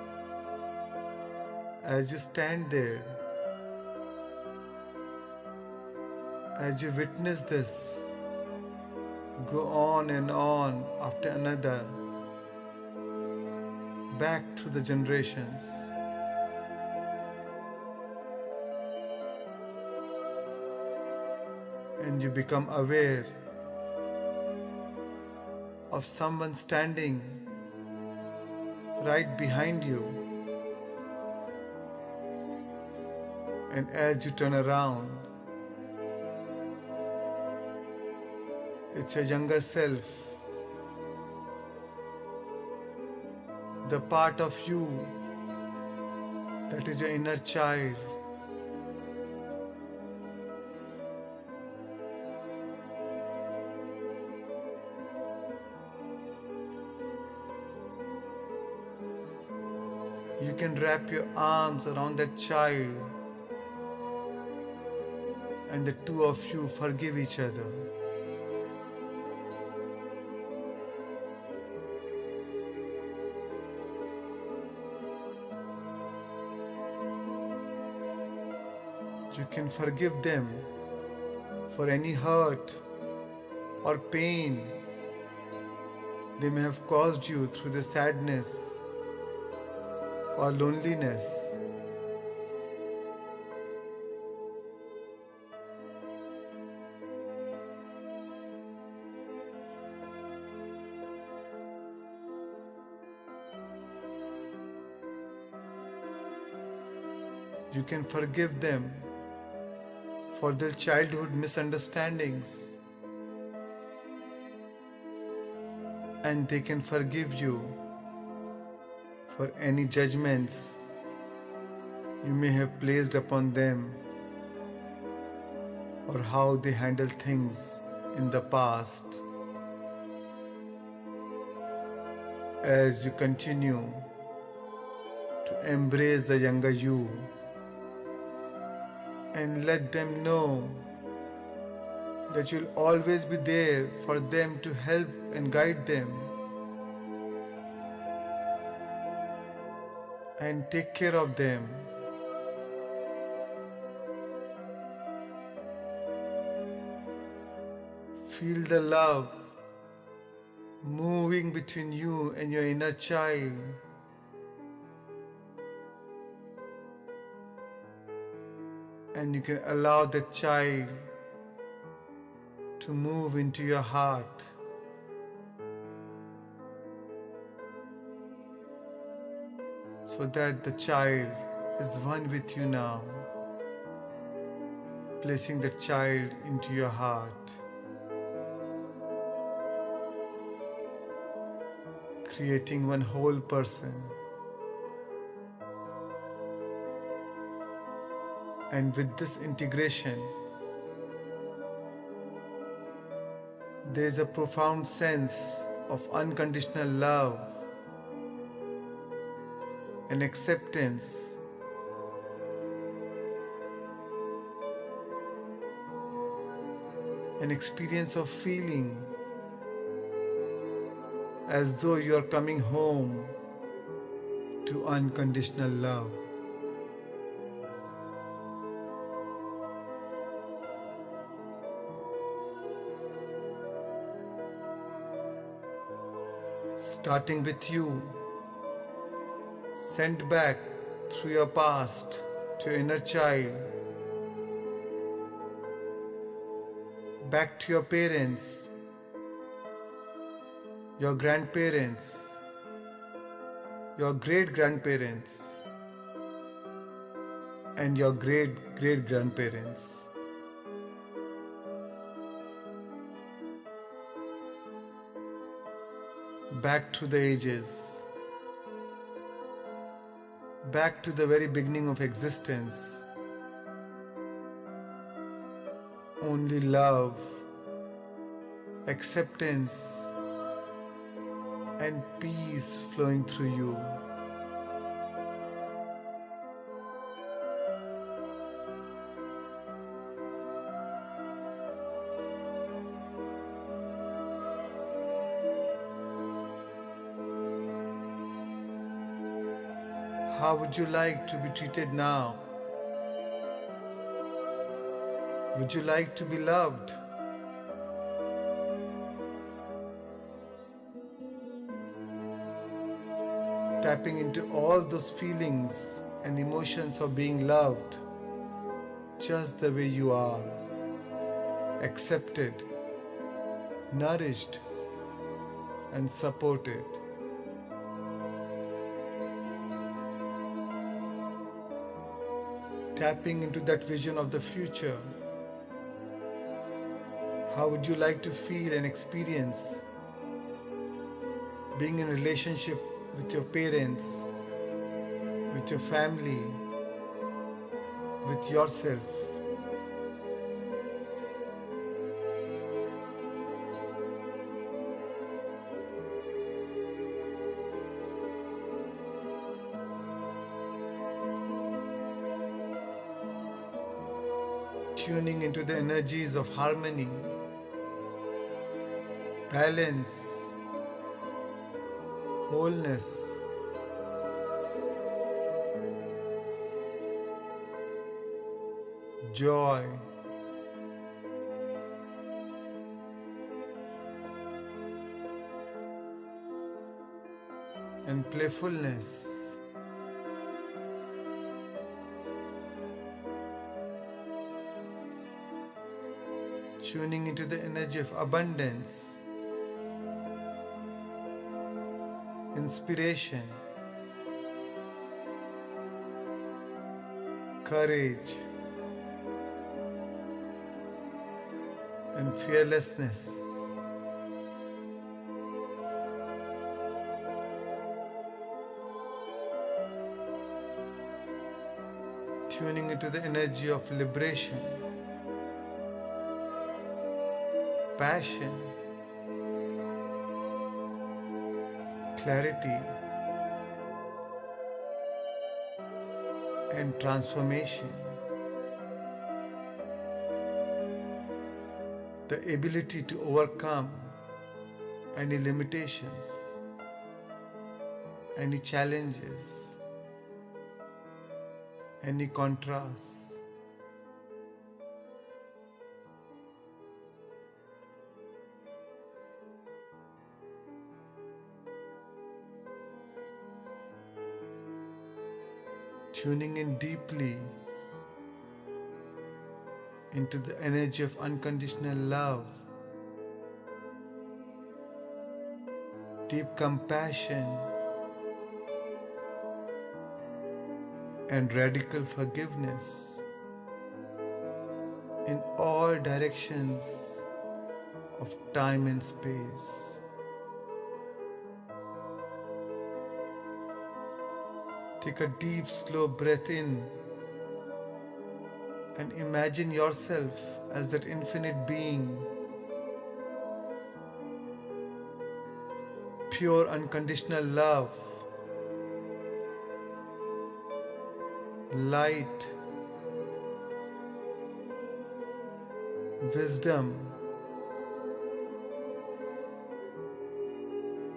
as you stand there, as you witness this go on and on after another, back through the generations. And you become aware of someone standing right behind you. And as you turn around, it's your younger self, the part of you that is your inner child. You can wrap your arms around that child and the two of you forgive each other. You can forgive them for any hurt or pain they may have caused you through the sadness or loneliness. You can forgive them for their childhood misunderstandings, and they can forgive you for any judgments you may have placed upon them or how they handle things in the past. As you continue to embrace the younger you and let them know that you'll always be there for them to help and guide them and take care of them. Feel the love moving between you and your inner child. And you can allow the child to move into your heart. So that the child is one with you now, placing the child into your heart, creating one whole person. And with this integration, there is a profound sense of unconditional love and acceptance, an experience of feeling as though you are coming home to unconditional love. Starting with you, sent back through your past to your inner child, back to your parents, your grandparents, your great-grandparents, and your great-great-grandparents. Back through the ages, back to the very beginning of existence. Only love, acceptance, and peace flowing through you. How would you like to be treated now? Would you like to be loved? Tapping into all those feelings and emotions of being loved just the way you are, accepted, nourished, and supported. Tapping into that vision of the future. How would you like to feel and experience being in relationship with your parents, with your family, with yourself? Tuning into the energies of harmony, balance, wholeness, joy, and playfulness. Tuning into the energy of abundance, inspiration, courage, and fearlessness. Tuning into the energy of liberation, passion, clarity, and transformation. The ability to overcome any limitations, any challenges, any contrasts. Tuning in deeply into the energy of unconditional love, deep compassion, and radical forgiveness in all directions of time and space. Take a deep, slow breath in and imagine yourself as that infinite being, pure unconditional love, light, wisdom,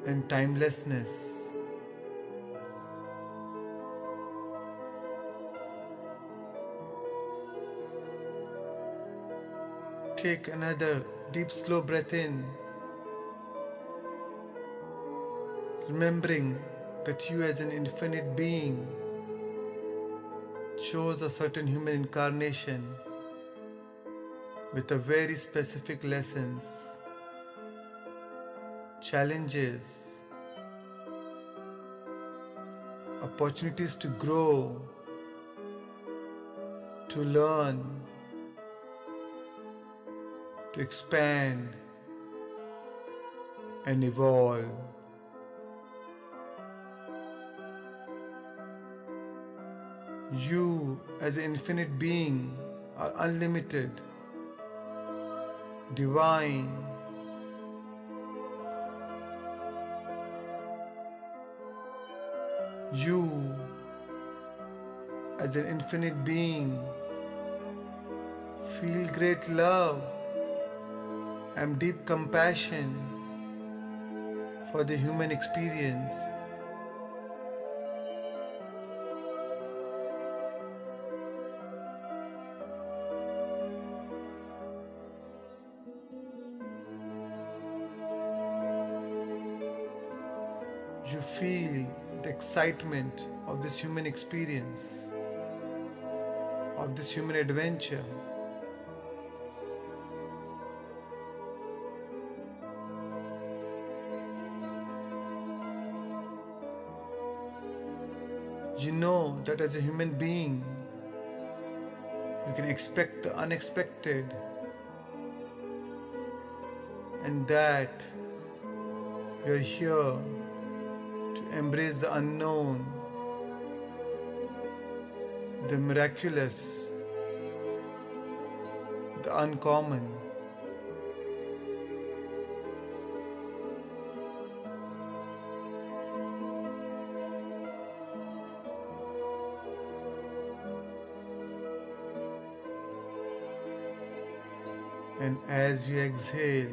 and timelessness. Take another deep, slow breath in, remembering that you as an infinite being chose a certain human incarnation with a very specific lessons, challenges, opportunities to grow, to learn, to expand and evolve. You as an infinite being are unlimited, divine, you as an infinite being feel great love and deep compassion for the human experience. you feel the excitement of this human experience, of this human adventure. You know that as a human being, you can expect the unexpected, and that you're here to embrace the unknown, the miraculous, the uncommon. And as you exhale,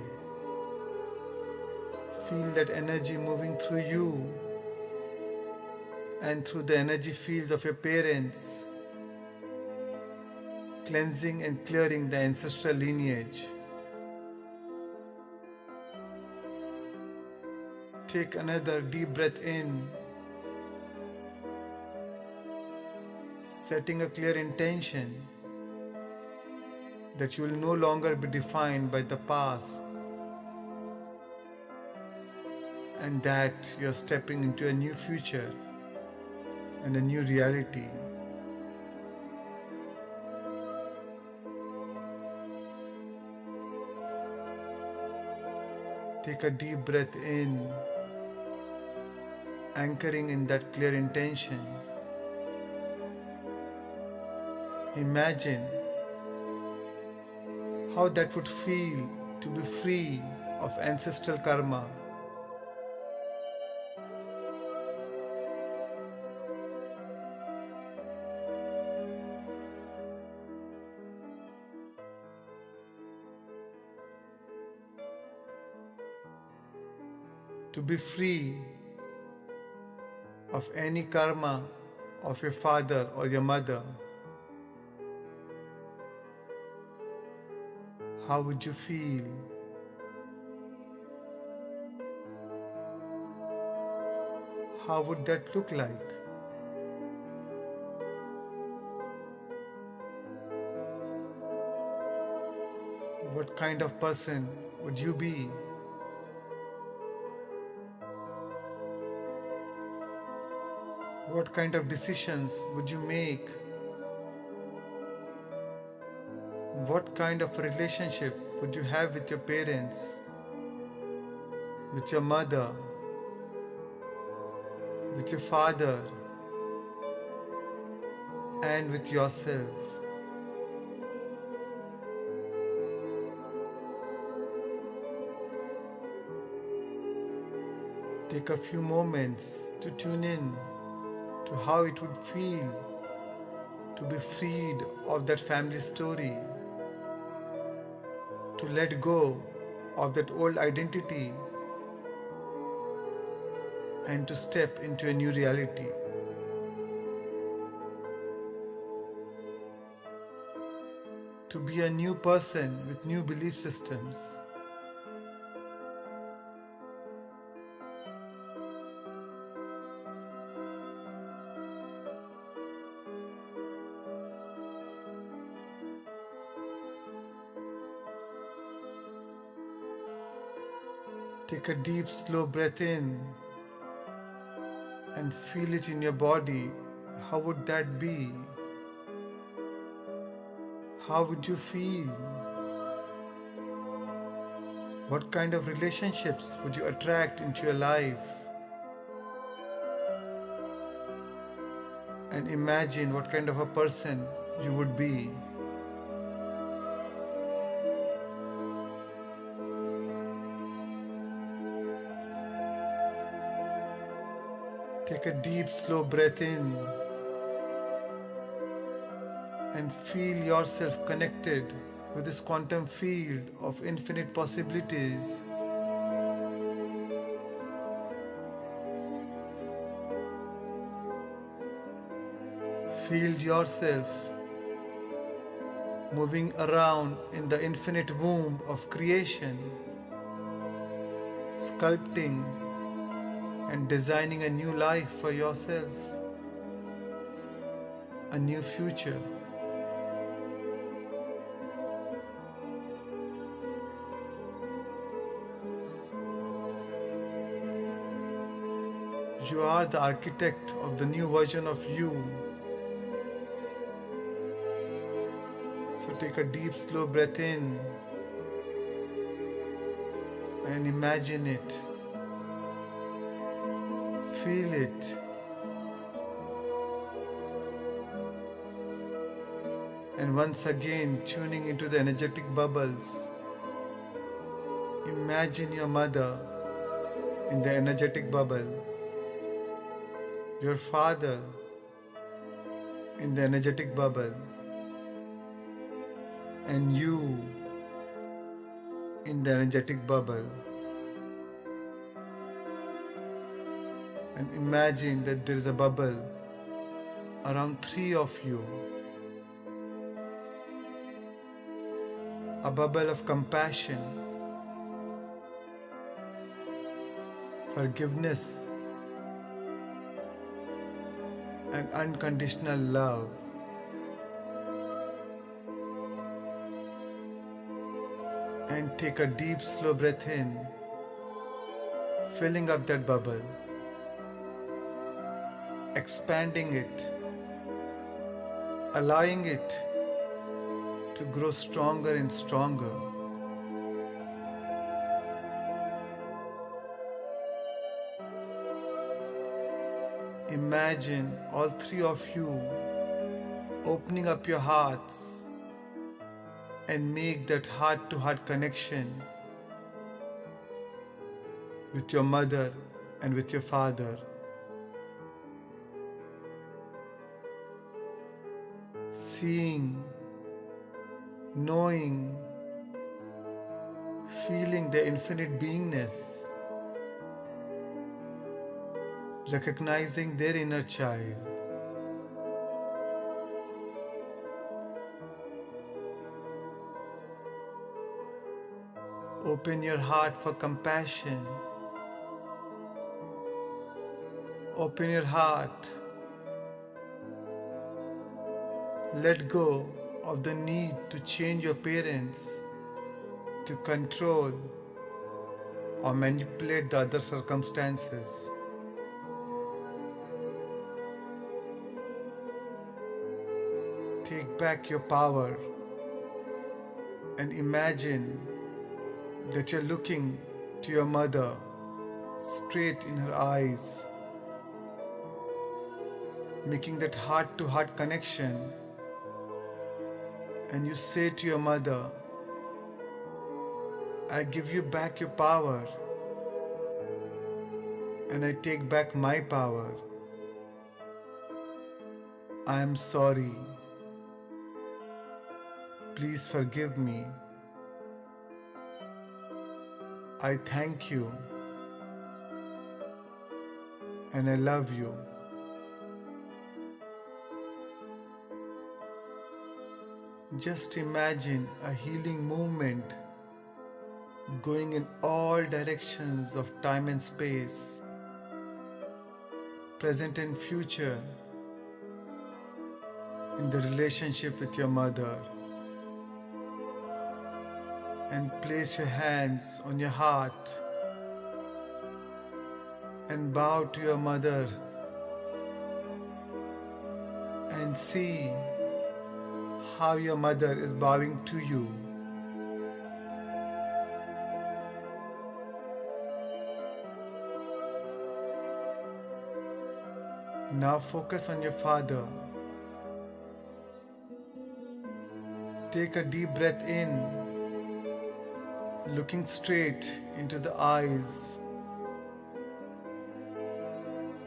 feel that energy moving through you and through the energy field of your parents, cleansing and clearing the ancestral lineage. Take another deep breath in, setting a clear intention that you will no longer be defined by the past, and that you are stepping into a new future and a new reality. Take a deep breath in, anchoring in that clear intention. Imagine how that would feel to be free of ancestral karma. To be free of any karma of your father or your mother. How would you feel? How would that look like? What kind of person would you be? What kind of decisions would you make? What kind of relationship would you have with your parents, with your mother, with your father, and with yourself? Take a few moments to tune in to how it would feel to be freed of that family story, to let go of that old identity and to step into a new reality. To be a new person with new belief systems. Take a deep, slow breath in and feel it in your body. How would that be? How would you feel? What kind of relationships would you attract into your life? And imagine what kind of a person you would be. Take a deep, slow breath in and feel yourself connected with this quantum field of infinite possibilities. Feel yourself moving around in the infinite womb of creation, sculpting and designing a new life for yourself, a new future. You are the architect of the new version of you. So take a deep, slow breath in and imagine it. Feel it. And once again, tuning into the energetic bubbles. Imagine your mother in the energetic bubble, your father in the energetic bubble, and you in the energetic bubble. And imagine that there is a bubble around three of you. A bubble of compassion, forgiveness, and unconditional love. And take a deep, slow breath in, filling up that bubble, expanding it, allowing it to grow stronger and stronger. Imagine all three of you opening up your hearts and make that heart-to-heart connection with your mother and with your father. Seeing, knowing, feeling their infinite beingness, recognizing their inner child. Open your heart for compassion. Open your heart. Let go of the need to change your parents, to control or manipulate the other circumstances. Take back your power and imagine that you're looking to your mother straight in her eyes, making that heart-to-heart connection, and you say to your mother, I give you back your power and I take back my power. I am sorry. Please forgive me. I thank you and I love you. Just imagine a healing movement going in all directions of time and space, present and future, in the relationship with your mother. And place your hands on your heart and bow to your mother and see how your mother is bowing to you. Now focus on your father. Take a deep breath in, looking straight into the eyes,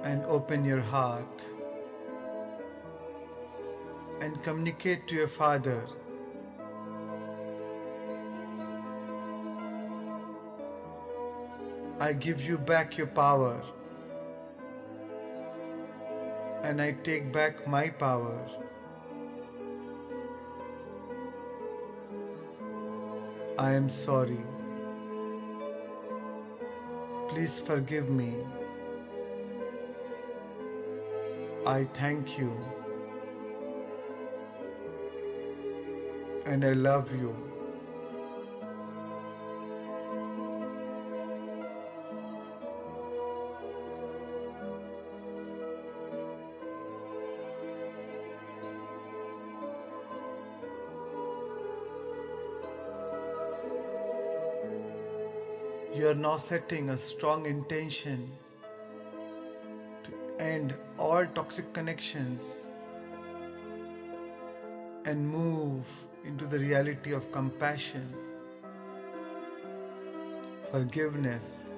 and open your heart and communicate to your father. I give you back your power and I take back my power. I am sorry. Please forgive me. I thank you and I love you. You are now setting a strong intention to end all toxic connections and move into the reality of compassion, forgiveness,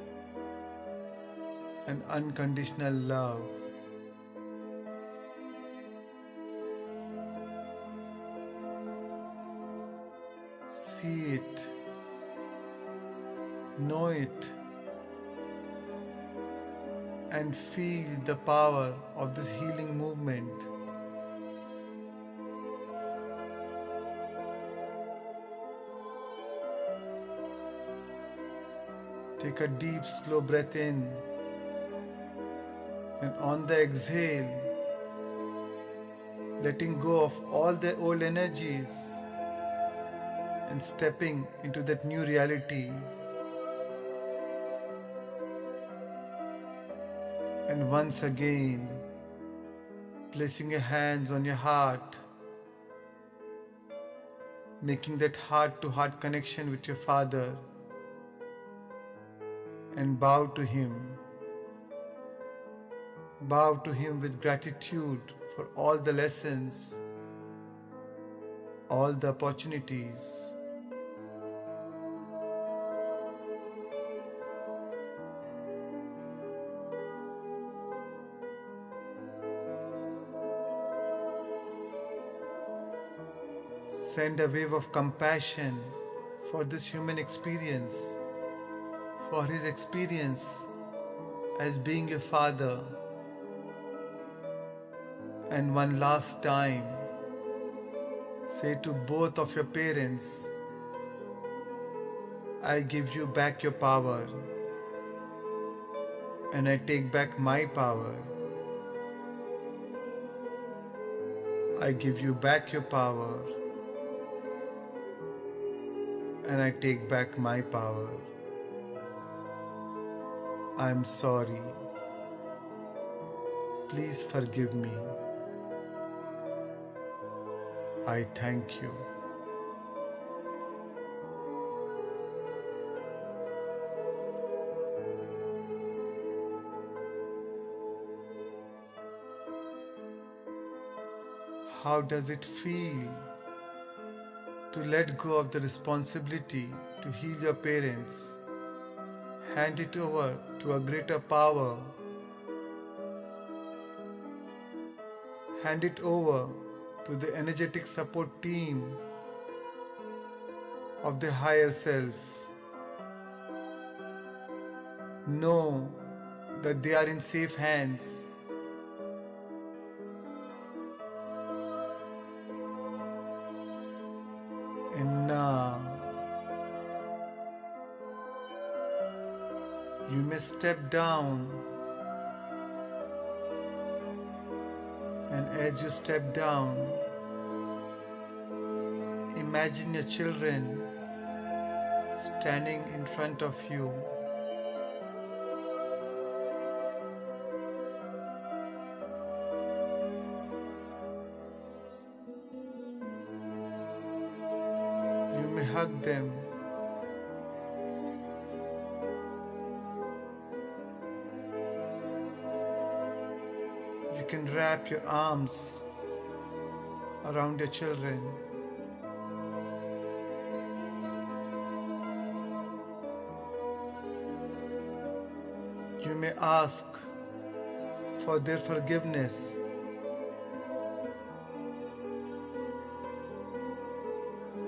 and unconditional love. See it, know it, and feel the power of this healing movement. Take a deep, slow breath in, and on the exhale, letting go of all the old energies and stepping into that new reality. And once again, placing your hands on your heart, making that heart-to-heart connection with your Father, and bow to Him. Bow to Him with gratitude for all the lessons, all the opportunities. Send a wave of compassion for this human experience, for his experience as being your father. And one last time, say to both of your parents, I give you back your power, and I take back my power. I give you back your power, and I take back my power. I'm sorry. Please forgive me. I thank you. How does it feel to let go of the responsibility to heal your parents? Hand it over to a greater power. Hand it over to the energetic support team of the higher self. Know that they are in safe hands. And now you may step down, and as you step down, imagine your children standing in front of you. You may hug them. You can wrap your arms around your children. You may ask for their forgiveness.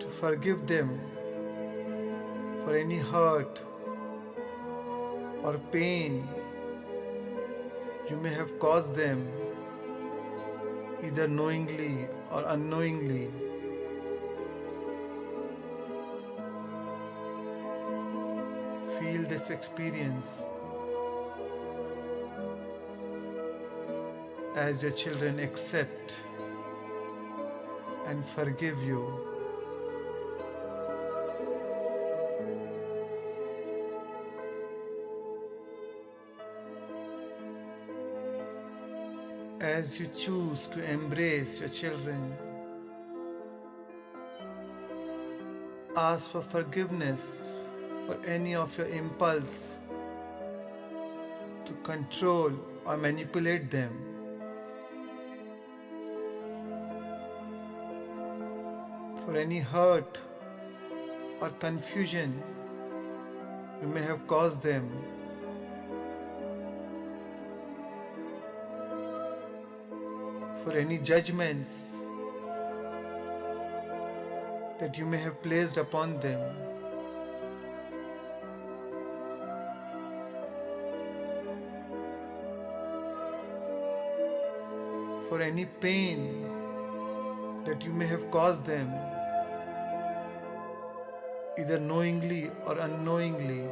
To forgive them for any hurt or pain you may have caused them, either knowingly or unknowingly. Feel this experience as your children accept and forgive you. As you choose to embrace your children, ask for forgiveness for any of your impulse to control or manipulate them. For any hurt or confusion you may have caused them. For any judgments that you may have placed upon them. For any pain that you may have caused them, either knowingly or unknowingly.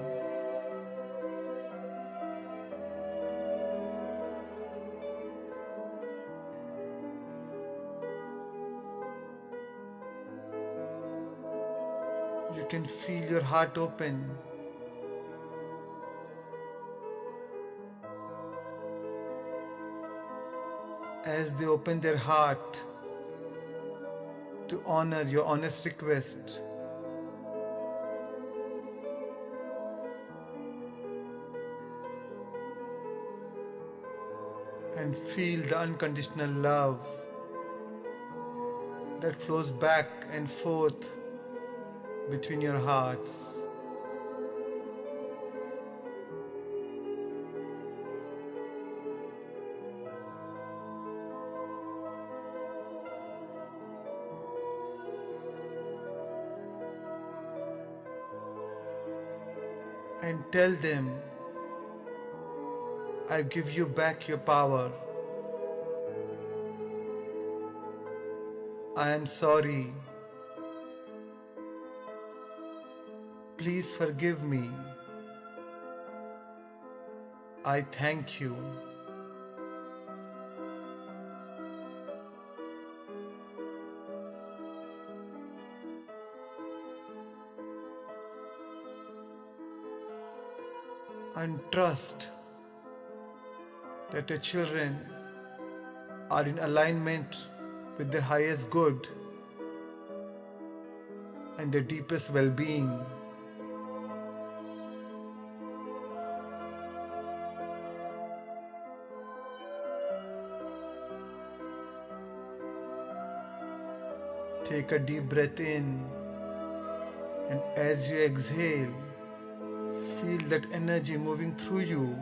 You can feel your heart open. As they open their heart to honor your honest request. And feel the unconditional love that flows back and forth between your hearts. And tell them, I give you back your power. I am sorry. Please forgive me. I thank you. And trust that your children are in alignment with their highest good and their deepest well-being. Take a deep breath in, and as you exhale, feel that energy moving through you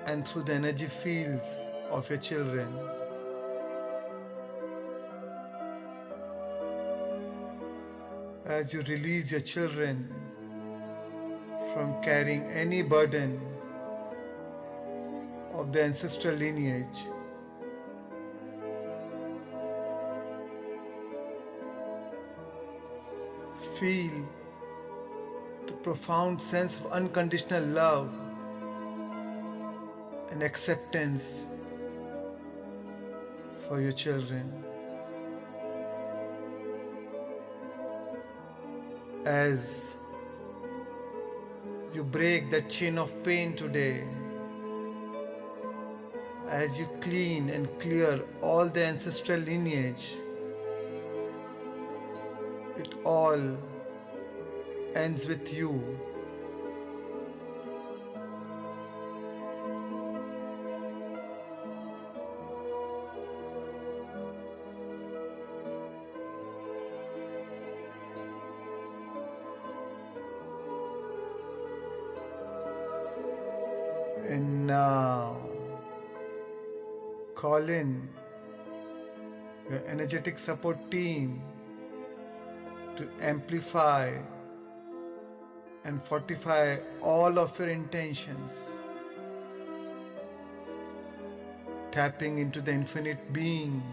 and through the energy fields of your children. As you release your children from carrying any burden of the ancestral lineage, feel the profound sense of unconditional love and acceptance for your children. As you break that chain of pain today, as you clean and clear all the ancestral lineage, it all ends with you. And now, call in your energetic support team to amplify and fortify all of your intentions, tapping into the infinite being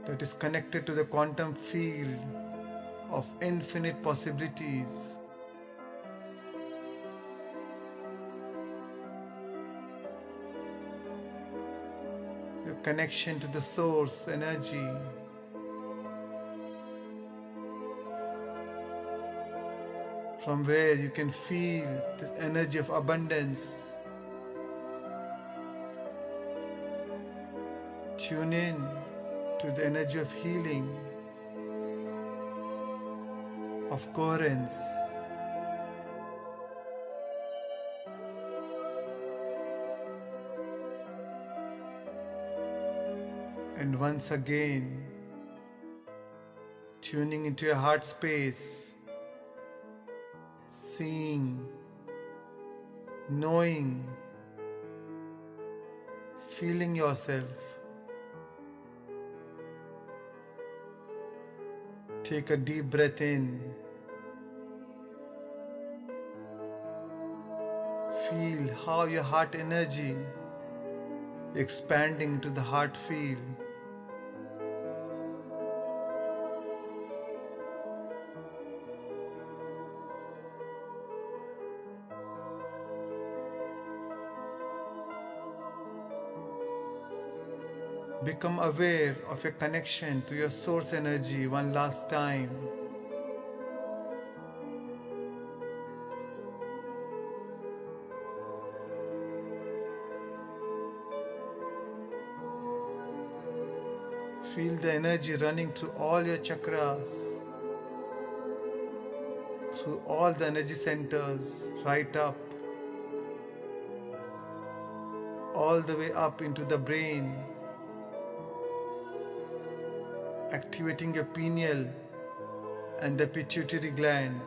that is connected to the quantum field of infinite possibilities. connection to the source energy, from where you can feel this energy of abundance. Tune in to the energy of healing, of coherence. And once again, tuning into your heart space, seeing, knowing, feeling yourself. Take a deep breath in. Feel how your heart energy expanding to the heart field. Become aware of your connection to your source energy one last time. Feel the energy running through all your chakras, through all the energy centers, right up, all the way up into the brain, activating your pineal and the pituitary gland.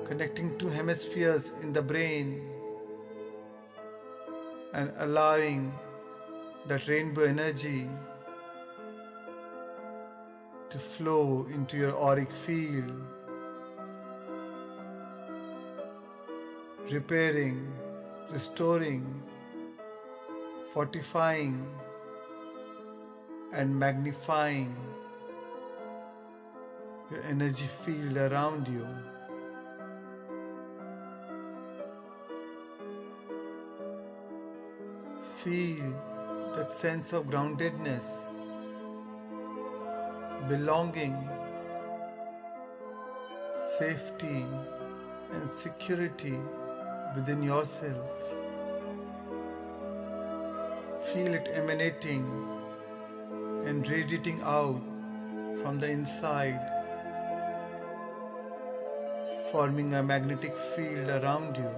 Connecting two hemispheres in the brain and allowing that rainbow energy to flow into your auric field, repairing, restoring, fortifying and magnifying your energy field around you. Feel that sense of groundedness, belonging, safety and security within yourself. Feel it emanating and radiating out from the inside, forming a magnetic field around you.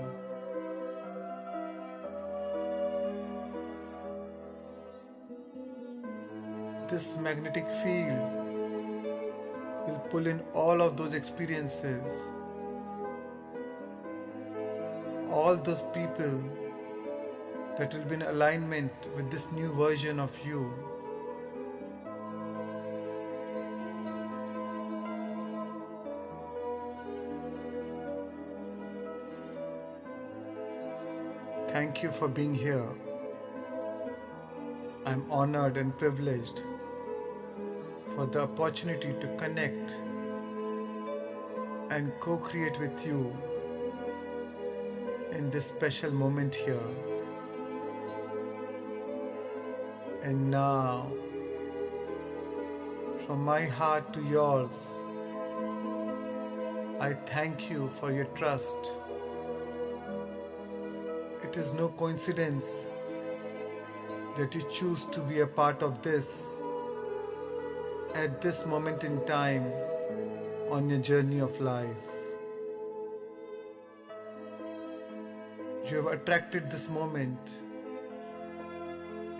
This magnetic field will pull in all of those experiences, all those people that will be in alignment with this new version of you. Thank you for being here. I'm honored and privileged for the opportunity to connect and co-create with you in this special moment here. And now, from my heart to yours, I thank you for your trust. It is no coincidence that you choose to be a part of this at this moment in time on your journey of life. You have attracted this moment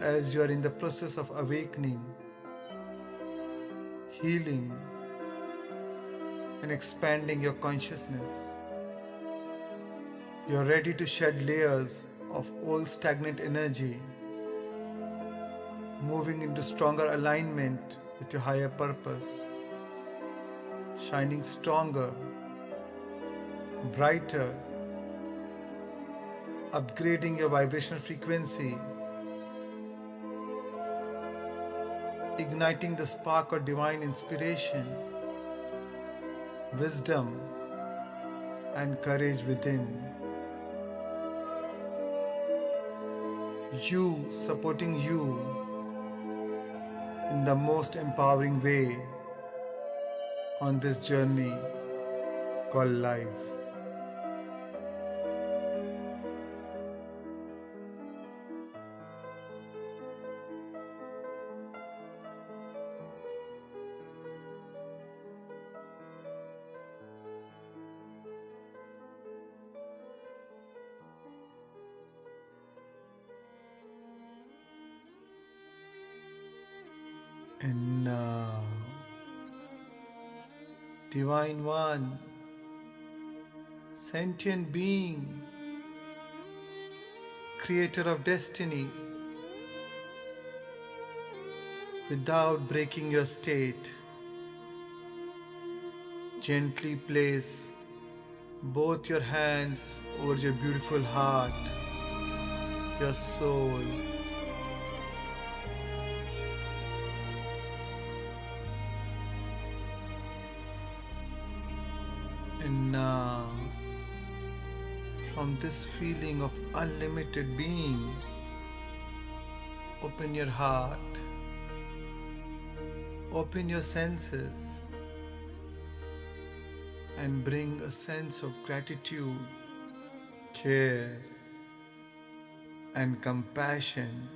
as you are in the process of awakening, healing, and expanding your consciousness. You are ready to shed layers of old stagnant energy, moving into stronger alignment with your higher purpose, shining stronger, brighter, upgrading your vibrational frequency, igniting the spark of divine inspiration, wisdom, and courage within. you supporting you in the most empowering way on this journey called life. And now, Divine One, sentient being, creator of destiny, without breaking your state, gently place both your hands over your beautiful heart, your soul. And now, from this feeling of unlimited being, open your heart, open your senses, and bring a sense of gratitude, care, and compassion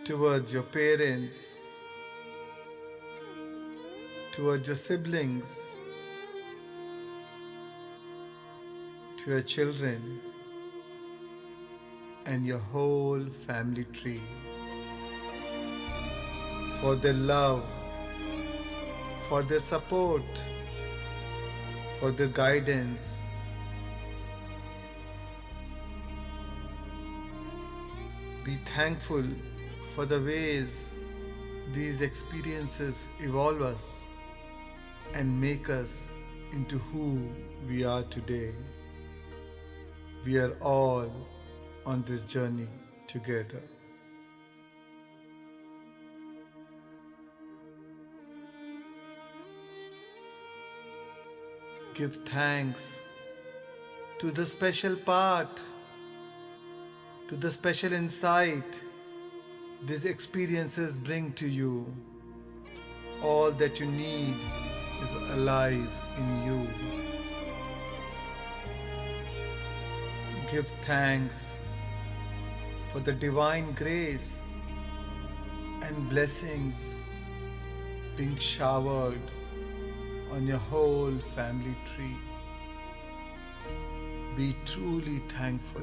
towards your parents, towards your siblings, to your children, and your whole family tree. For their love, for their support, for their guidance. Be thankful for the ways these experiences evolve us and make us into who we are today. We are all on this journey together. Give thanks to the special part, to the special insight these experiences bring to you. All that you need is alive in you. Give thanks for the divine grace and blessings being showered on your whole family tree. Be truly thankful.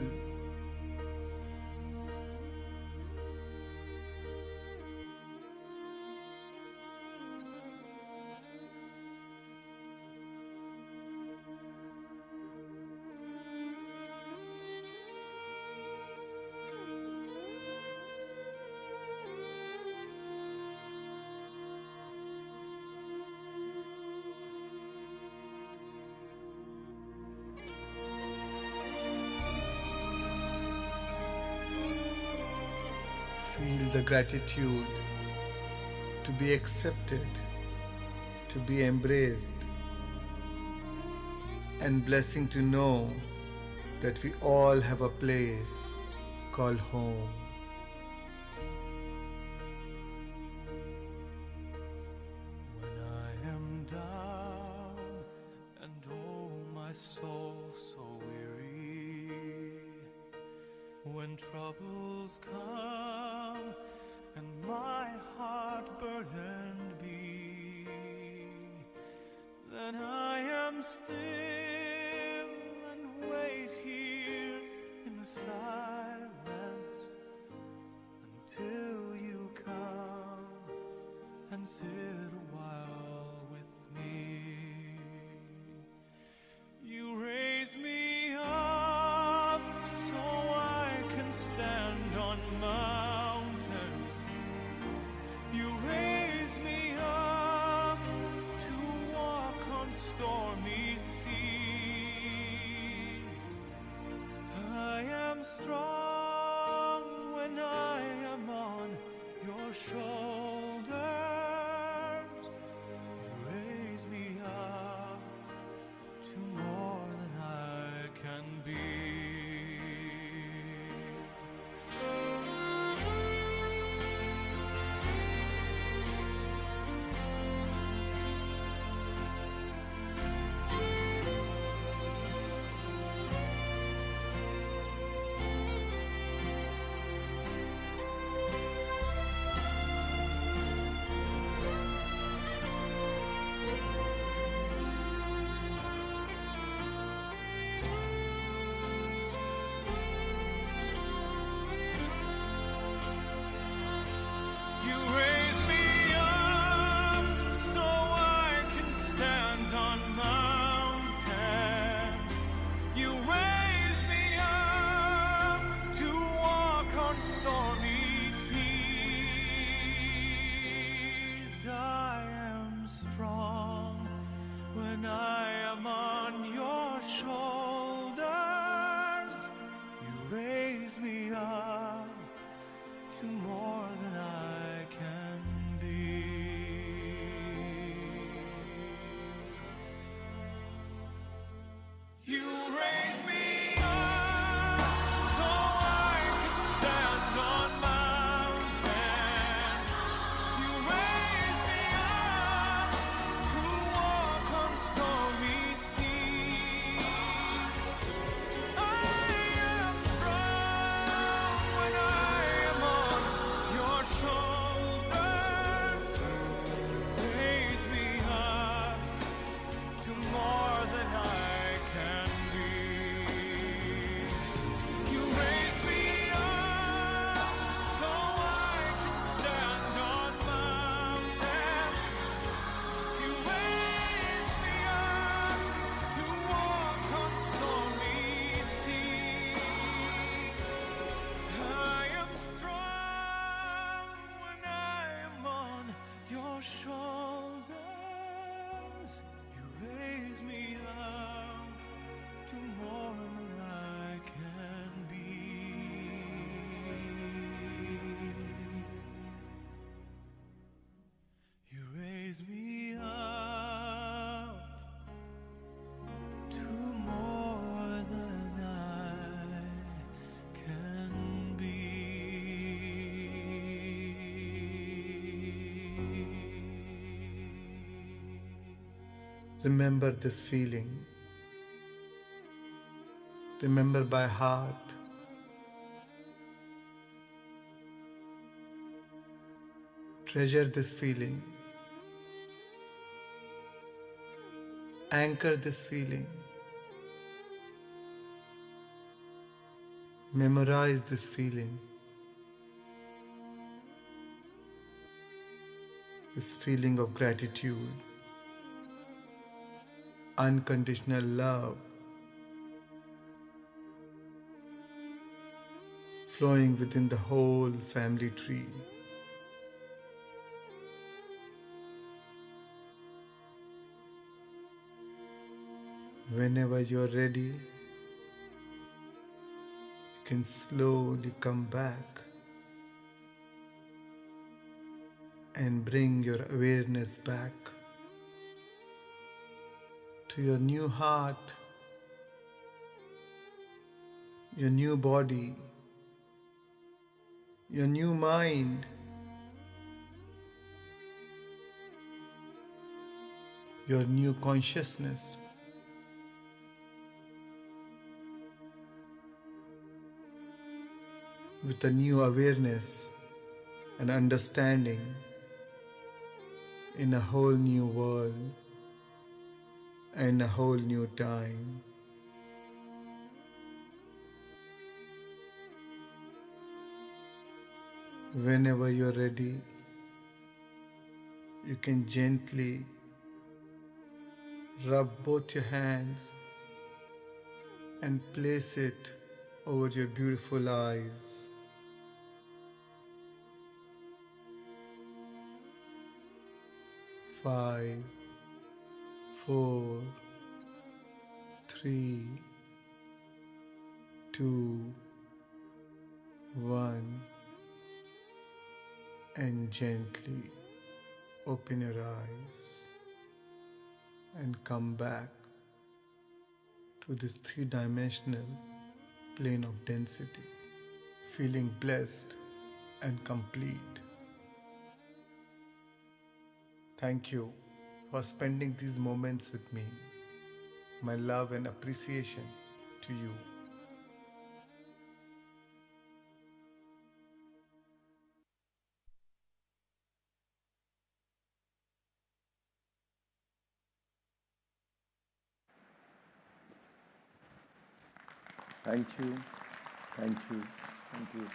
Feel the gratitude to be accepted, to be embraced, and blessing to know that we all have a place called home. When I am down and oh my soul so weary, when troubles come and my heart burdened be, then I am still and wait here in the silence until you come and sit a while with me. You raise me up so I can stand on mountains. You raise me up to walk on stormy seas. I am strong when I am on your shoulders. your shoulders, you raise me up to more than I can be. You raise me up to more than I can be. Remember this feeling. Remember by heart. Treasure this feeling. Anchor this feeling. Memorize this feeling. This feeling of gratitude, unconditional love, flowing within the whole family tree. Whenever you're ready, you can slowly come back and bring your awareness back to your new heart, your new body, your new mind, your new consciousness. With a new awareness and understanding in a whole new world and a whole new time. Whenever you're ready, you can gently rub both your hands and place it over your beautiful eyes. 5, 4, 3, 2, 1, and gently open your eyes and come back to this three-dimensional plane of density, feeling blessed and complete. Thank you for spending these moments with me. My love and appreciation to you. Thank you. Thank you. Thank you.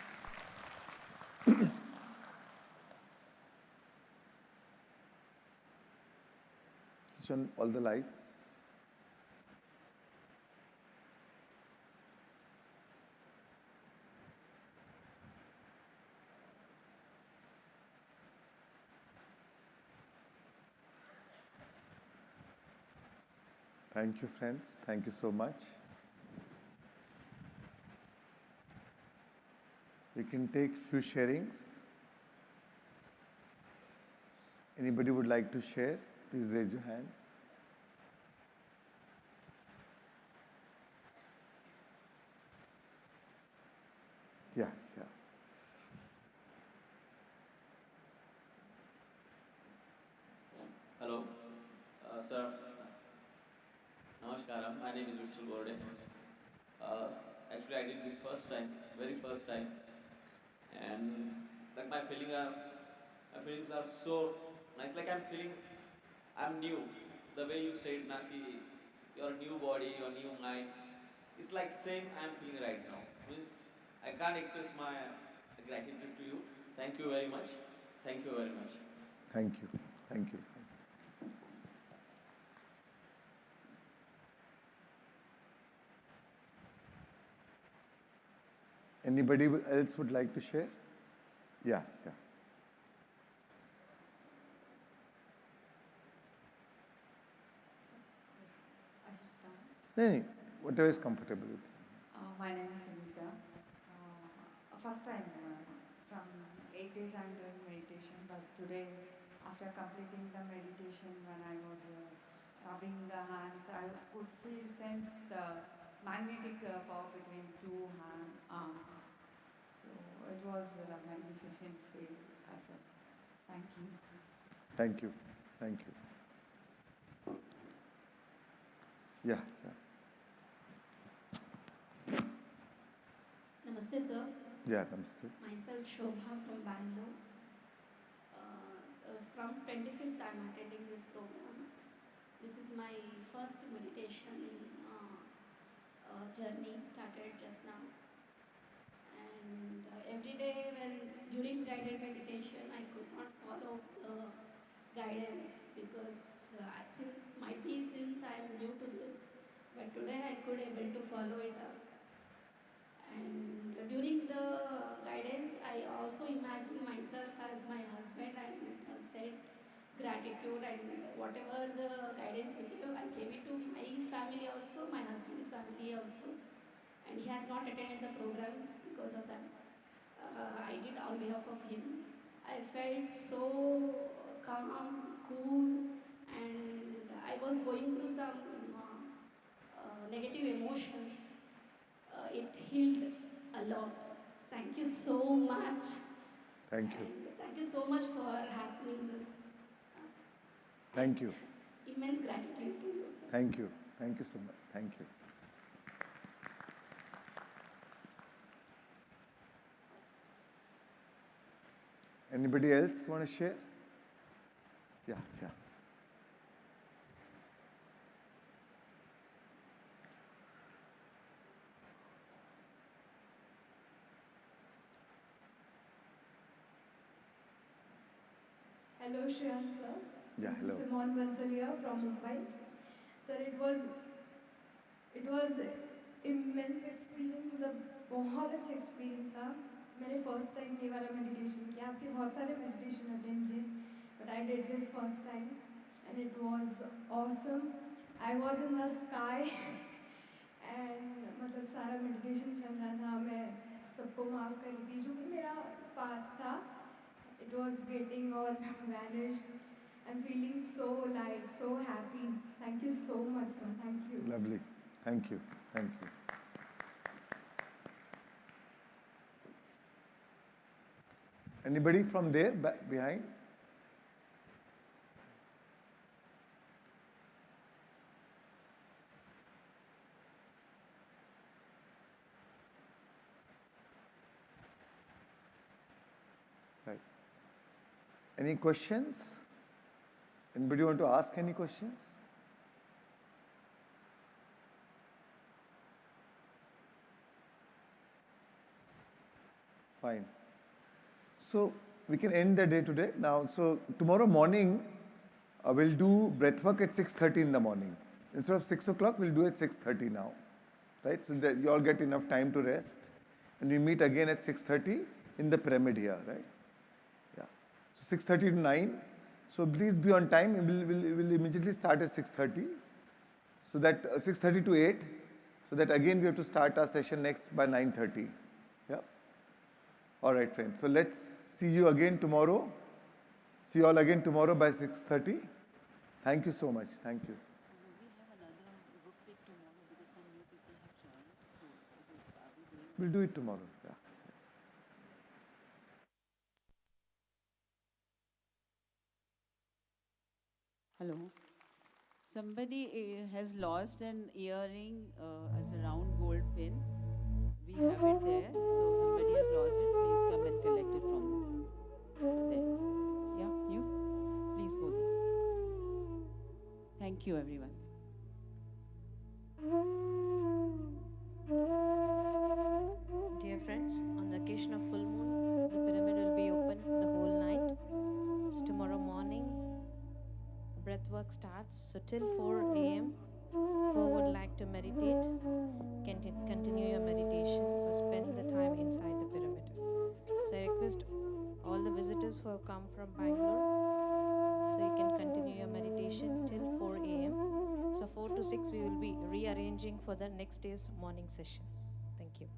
Switch on all the lights. Thank you, friends. Thank you so much. We can take few sharings. Anybody would like to share? Please raise your hands. Yeah. Hello, sir. Namaskaram. My name is Vittal Borde. Actually, I did this first time, very first time, and like my feelings are so nice. Like I'm new. The way you said, Naki, your new body, your new mind, it's like same I'm feeling right now. Means I can't express my gratitude to you. Thank you very much. Thank you very much. Thank you. Thank you. Anybody else would like to share? Yeah. No, no, whatever is comfortable with you. My name is Sunita. First time from 8 days I'm doing meditation, but today, after completing the meditation, when I was rubbing the hands, I could sense the magnetic power between two arms. So it was a magnificent feel I felt. Thank you. Thank you. Thank you. Yeah, yeah. Namaste, sir. Yeah, namaste. Myself Shobha from Bangalore. From 25th, I'm attending this program. This is my first meditation journey, started just now. And every day, during guided meditation, I could not follow the guidance because might be since I am new to this, but today I could able to follow it up. And during the guidance, I also imagine myself as my husband and said gratitude, and whatever the guidance we gave, I gave it to my family also, my husband's family also. And he has not attended the program because of that. I did on behalf of him. I felt so calm, cool, and I was going through some negative emotions. It healed a lot. Thank you so much. Thank you. And thank you so much for happening this. Thank you. Immense gratitude to you, sir. Thank you. Thank you so much. Thank you. Anybody else want to share? Yeah, yeah. Hello, Shreyan sir. Yeah, This hello. is Simon Bansalia from Mumbai. Sir, it was immense experience. मतलब बहुत अच्छा experience था. मैंने first time ये वाला meditation किया. आपके बहुत सारे meditation attend किए, but I did this first time, and it was awesome. I was in the sky, and मतलब सारा meditation चल रहा था. मैं सबको माफ कर रही थी जो भी मेरा past था. It was getting all vanished. I'm feeling so light, so happy. Thank you so much, sir. Thank you. Lovely. Thank you. Thank you. Anybody from there, back behind? Right. Any questions? Anybody want to ask any questions? Fine. So we can end the day today now. So tomorrow morning we'll do breathwork at 6:30 in the morning. Instead of 6 o'clock, we'll do it 6:30 now, right? So that you all get enough time to rest, and we meet again at 6:30 in the pyramid here, right? Yeah. So 6:30 to 9. So please be on time. We'll immediately start at 6:30. So that 6:30 to 8. So that again we have to start our session next by 9:30. Yeah. All right, friends. So let's see you again tomorrow. See you all again tomorrow by 6:30. Thank you so much. Thank you. We have another group pick tomorrow because some new people have joined. So, are we doing? We'll do it tomorrow. Yeah. Hello. Somebody has lost an earring as a round gold pin. We have it there. So somebody has lost it. Please come and collect it from there. Yeah, you? Please go there. Thank you, everyone. Dear friends, on the occasion of full moon, the pyramid will be open the whole night. So tomorrow morning, breath work starts. So till 4 a.m., who would like to meditate, continue your meditation or spend the time inside the pyramid. So I request all the visitors who have come from Bangalore, so you can continue your meditation till 4 a.m. So 4 to 6, we will be rearranging for the next day's morning session. Thank you.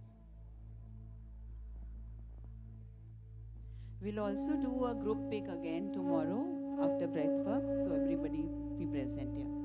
We'll also do a group pick again tomorrow after breath work, so everybody be present here.